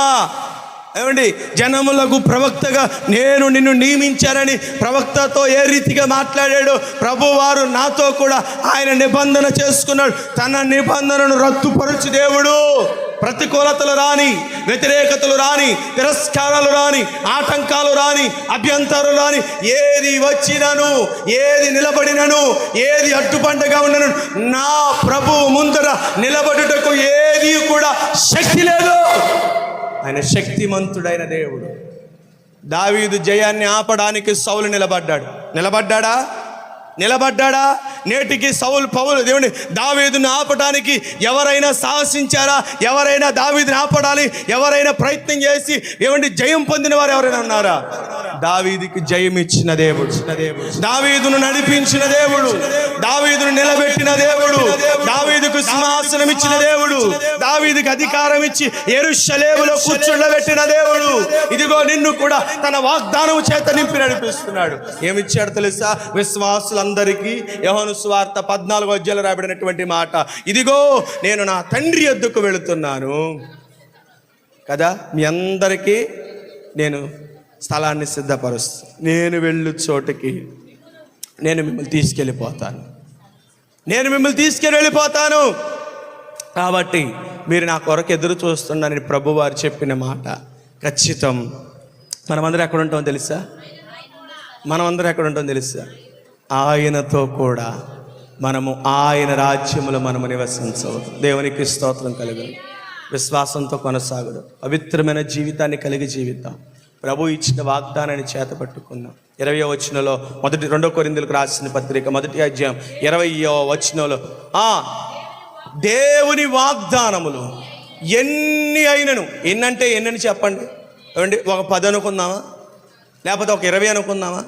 ఏమండి, జనములకు ప్రవక్తగా నేను నిన్ను నియమించానని ప్రవక్తతో ఏ రీతిగా మాట్లాడాడు ప్రభువారు, నాతో కూడా ఆయన నిబంధన చేసుకున్నాడు. తన నిబంధనను రద్దుపరచు దేవుడు. ప్రతికూలతలు రాని, వ్యతిరేకతలు రాని, తిరస్కారాలు రాని, ఆటంకాలు రాని, అభ్యంతరాలు రాని, ఏది వచ్చినను, ఏది నిలబడినను, ఏది అడ్డుపంటగా ఉండను, నా ప్రభువు ముందర నిలబడుటకు ఏది కూడా శక్తి లేదు. ఆయన శక్తిమంతుడైన దేవుడు. దావీదు జయాన్ని ఆపడానికి సౌలు నిలబడ్డాడా? నేటికి పౌలు దేవుని దావీదును ఆపడానికి ఎవరైనా సాహసించారా? ఎవరైనా దావీదుని ఆపడాలి ఎవరైనా ప్రయత్నం చేసి ఏమండి జయం పొందిన వారు ఎవరైనా ఉన్నారా? దావీదుకి జయం ఇచ్చిన దేవుడు, దావీదును నడిపించిన దేవుడు, దావీదును నిలబెట్టిన దేవుడు, దావీదుకు సింహాసనం ఇచ్చిన దేవుడు, దావీదుకి అధికారం ఇచ్చి యెరూషలేములో కూర్చుండబెట్టిన దేవుడు. ఇదిగో నిన్ను కూడా తన వాగ్దానం చేత నింపి నడిపిస్తున్నాడు. ఏమిచ్చాడు తెలుసా? విశ్వాసులందరికీ యోహాను సువార్త 14వ అధ్యాయంలో రాయబడినటువంటి మాట, ఇదిగో నేను నా తండ్రి యొద్దకు వెళుతున్నాను కదా, మీ అందరికీ నేను స్థలాన్ని సిద్ధపరుస్తాను, నేను వెళ్ళు చోటుకి నేను మిమ్మల్ని తీసుకెళ్ళిపోతాను, కాబట్టి మీరు నా కొరకు ఎదురు చూస్తున్నారని ప్రభువారు చెప్పిన మాట ఖచ్చితం. మనమందరం ఎక్కడ ఉంటామో తెలుసా? ఆయనతో కూడా మనము ఆయన రాజ్యములో మనము నివసించవద్దు. దేవునికి స్తోత్రం కలుగును. విశ్వాసంతో కొనసాగుడు, పవిత్రమైన జీవితాన్ని కలిగి జీవిద్దాం. ప్రభు ఇచ్చిన వాగ్దానాన్ని చేత పట్టుకుందాం. 20వ వచనంలో 2 కొరింథీయులకు రాసిన పత్రిక 1వ అధ్యాయం 20వ వచనంలో దేవుని వాగ్దానములు ఎన్ని అయినను, ఎన్నంటే ఎన్నని చెప్పండి. ఏమండి, ఒక 10 అనుకుందామా? లేకపోతే ఒక 20 అనుకుందామా?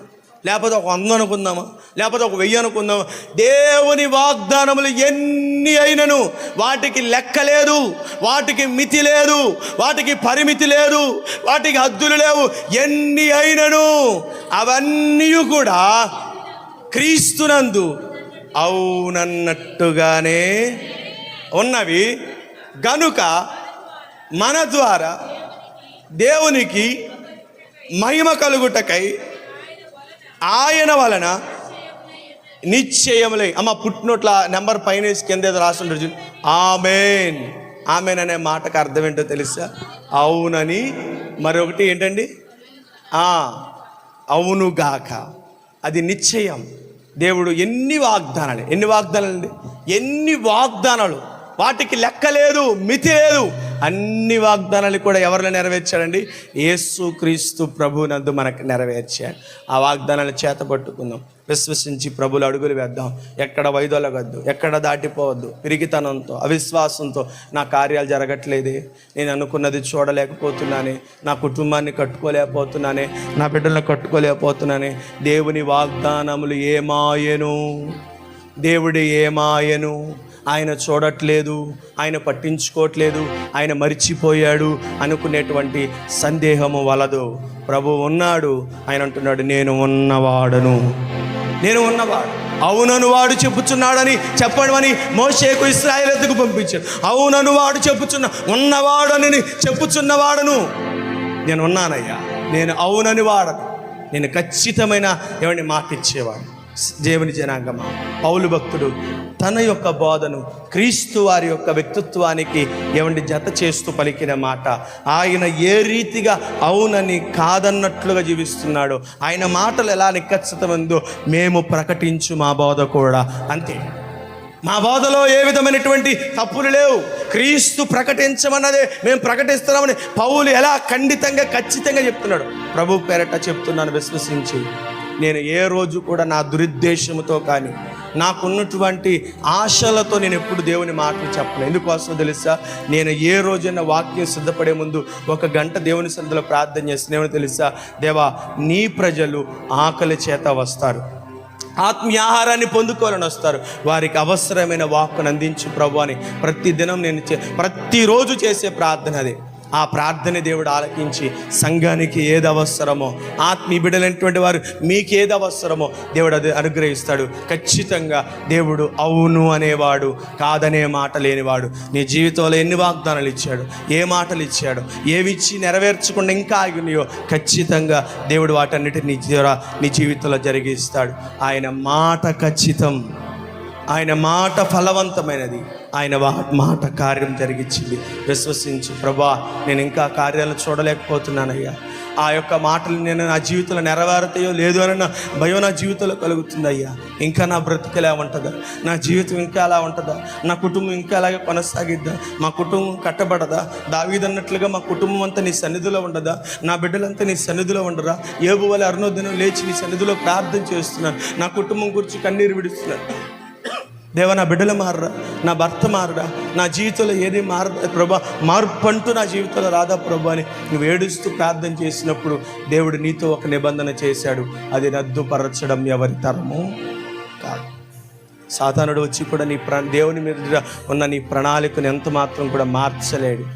లేకపోతే ఒక 100 అనుకుందామా? లేకపోతే ఒక 1000 అనుకుందామా? దేవుని వాగ్దానములు ఎన్ని అయినను వాటికి లెక్క లేదు, వాటికి మితి లేదు, వాటికి పరిమితి లేదు, వాటికి హద్దులు లేవు. ఎన్ని అయినను అవన్నీ కూడా క్రీస్తునందు అవునన్నట్టుగానే ఉన్నవి గనుక మన ద్వారా దేవునికి మహిమ కలుగుటకై ఆయన వలన నిశ్చయములై, అమ్మ పుట్టినట్ల నెంబర్ పైన కింద ఏదో రాస్తుంటారు, ఆమేన్. ఆమేన్ అనే మాటకు అర్థం ఏంటో తెలుసా? అవునని, మరొకటి ఏంటండి? అవునుగాక. అది నిశ్చయం. దేవుడు ఎన్ని వాగ్దానాలు, వాటికి లెక్క లేదు, మితి లేదు. అన్ని వాగ్దానాలు కూడా ఎవరిలో నెరవేర్చాడండి? యేసుక్రీస్తు ప్రభువునందు మనకు నెరవేర్చాడు. ఆ వాగ్దానాలు చేత పట్టుకుందాం, విశ్వసించి ప్రభులు అడుగులు వేద్దాం. ఎక్కడ వైదొలగద్దు, ఎక్కడ దాటిపోవద్దు. పిరిగితనంతో, అవిశ్వాసంతో నా కార్యాలు జరగట్లేదే, నేను అనుకున్నది చూడలేకపోతున్నానే, నా కుటుంబాన్ని కట్టుకోలేకపోతున్నానే, నా బిడ్డలను కట్టుకోలేకపోతున్నానే. దేవుని వాగ్దానములు దేవుడు ఏమాయను, ఆయన చూడట్లేదు, ఆయన పట్టించుకోవట్లేదు, ఆయన మరిచిపోయాడు అనుకునేటువంటి సందేహము వలదు. ప్రభు ఉన్నాడు. ఆయన అంటున్నాడు, నేను ఉన్నవాడు. అవునను వాడు చెప్పుచున్నాడని చెప్పడమని మోషేకు ఇశ్రాయేలుకు పంపించాడు. అవునను వాడు ఉన్నవాడు అని చెప్పుచున్నవాడను నేను ఉన్నానయ్యా, నేను అవునని వాడను, నేను ఖచ్చితమైన మాట ఇచ్చేవాడు. దేవుని జనాంగమా, పౌలు భక్తుడు తన యొక్క బోధను క్రీస్తు వారి యొక్క వ్యక్తిత్వానికి జత చేస్తూ పలికిన మాట, ఆయన ఏ రీతిగా అవునని కాదన్నట్లుగా జీవిస్తున్నాడో, ఆయన మాటలు ఎలా నిఖచ్చితమందో మేము ప్రకటించు మా బోధ కూడా అంతే. మా బోధలో ఏ విధమైనటువంటి తప్పులు లేవు. క్రీస్తు ప్రకటించమన్నదే మేము ప్రకటిస్తున్నామని పౌలు ఎలా ఖచ్చితంగా చెప్తున్నాడు. ప్రభు పేరట చెప్తున్నాను, విశ్వసించి. నేను ఏ రోజు కూడా నా దురుద్దేశంతో కానీ నాకున్నటువంటి ఆశలతో నేను ఎప్పుడు దేవుని మాటలు చెప్పలేదు. ఎందుకోసమో తెలుసా? నేను ఏ రోజైనా వాక్యం సిద్ధపడే ముందు 1 గంట దేవుని సన్నిధిలో ప్రార్థన చేస్తున్నామని తెలుసా? దేవా, నీ ప్రజలు ఆకలి చేత వస్తారు, ఆత్మీయ ఆహారాన్ని పొందుకోవాలని వస్తారు, వారికి అవసరమైన వాక్కును అందించు ప్రభు అని ప్రతిదినం నేను ప్రతిరోజు చేసే ప్రార్థన అదే. ఆ ప్రార్థన దేవుడు ఆలకించి సంఘానికి ఏది అవసరమో, ఆత్మీయ బిడ్డలైనటువంటి వారు మీకు ఏది అవసరమో దేవుడు అది అనుగ్రహిస్తాడు. ఖచ్చితంగా దేవుడు అవును అనేవాడు, కాదనే మాట లేనివాడు. నీ జీవితంలో ఎన్ని వాగ్దానాలు ఇచ్చాడు, ఏ మాటలు ఇచ్చాడు, ఏవి ఇచ్చి నెరవేర్చకుండా ఇంకా ఆగినాయో ఖచ్చితంగా దేవుడు వాటన్నిటిని నీ జీవితంలో జరిగిస్తాడు. ఆయన మాట ఖచ్చితం, ఆయన మాట ఫలవంతమైనది, ఆయన మాట కార్యం జరిగించింది. విశ్వసించి, ప్రభా నేను ఇంకా కార్యాలు చూడలేకపోతున్నానయ్యా, ఆ యొక్క మాటలు నేను నా జీవితంలో నెరవేరుతాయో లేదో అన్న భయం నా జీవితంలో కలుగుతుందయ్యా. ఇంకా నా బ్రతుకు ఎలా ఉంటుందా, నా జీవితం ఇంకా ఎలా ఉంటుందా, నా కుటుంబం ఇంకా అలాగే కొనసాగిద్దా, మా కుటుంబం కట్టబడదా, దావీదన్నట్లుగా మా కుటుంబం అంతా నీ సన్నిధిలో ఉండదా, నా బిడ్డలంతా నీ సన్నిధిలో ఉండరా, ఏబు వలె అరుణోదయం లేచి నీ సన్నిధిలో ప్రార్థన చేస్తున్నాను, నా కుటుంబం గురించి కన్నీరు విడుస్తున్నాను. దేవా నా బిడ్డలు మారరా, నా భర్త మారరా, నా జీవితంలో ఏది మారదా ప్రభా, మార్పు అంటూ నా జీవితంలో రాదా ప్రభా అని నువ్వు ఏడుస్తూ ప్రార్థన చేసినప్పుడు దేవుడు నీతో ఒక నిబంధన చేశాడు. అది రద్దుపరచడం ఎవరి తరము కాదు. సాతానుడు వచ్చి కూడా దేవుని మీద ఉన్న నీ ప్రణాళికను ఎంత మాత్రం కూడా మార్చలేడు.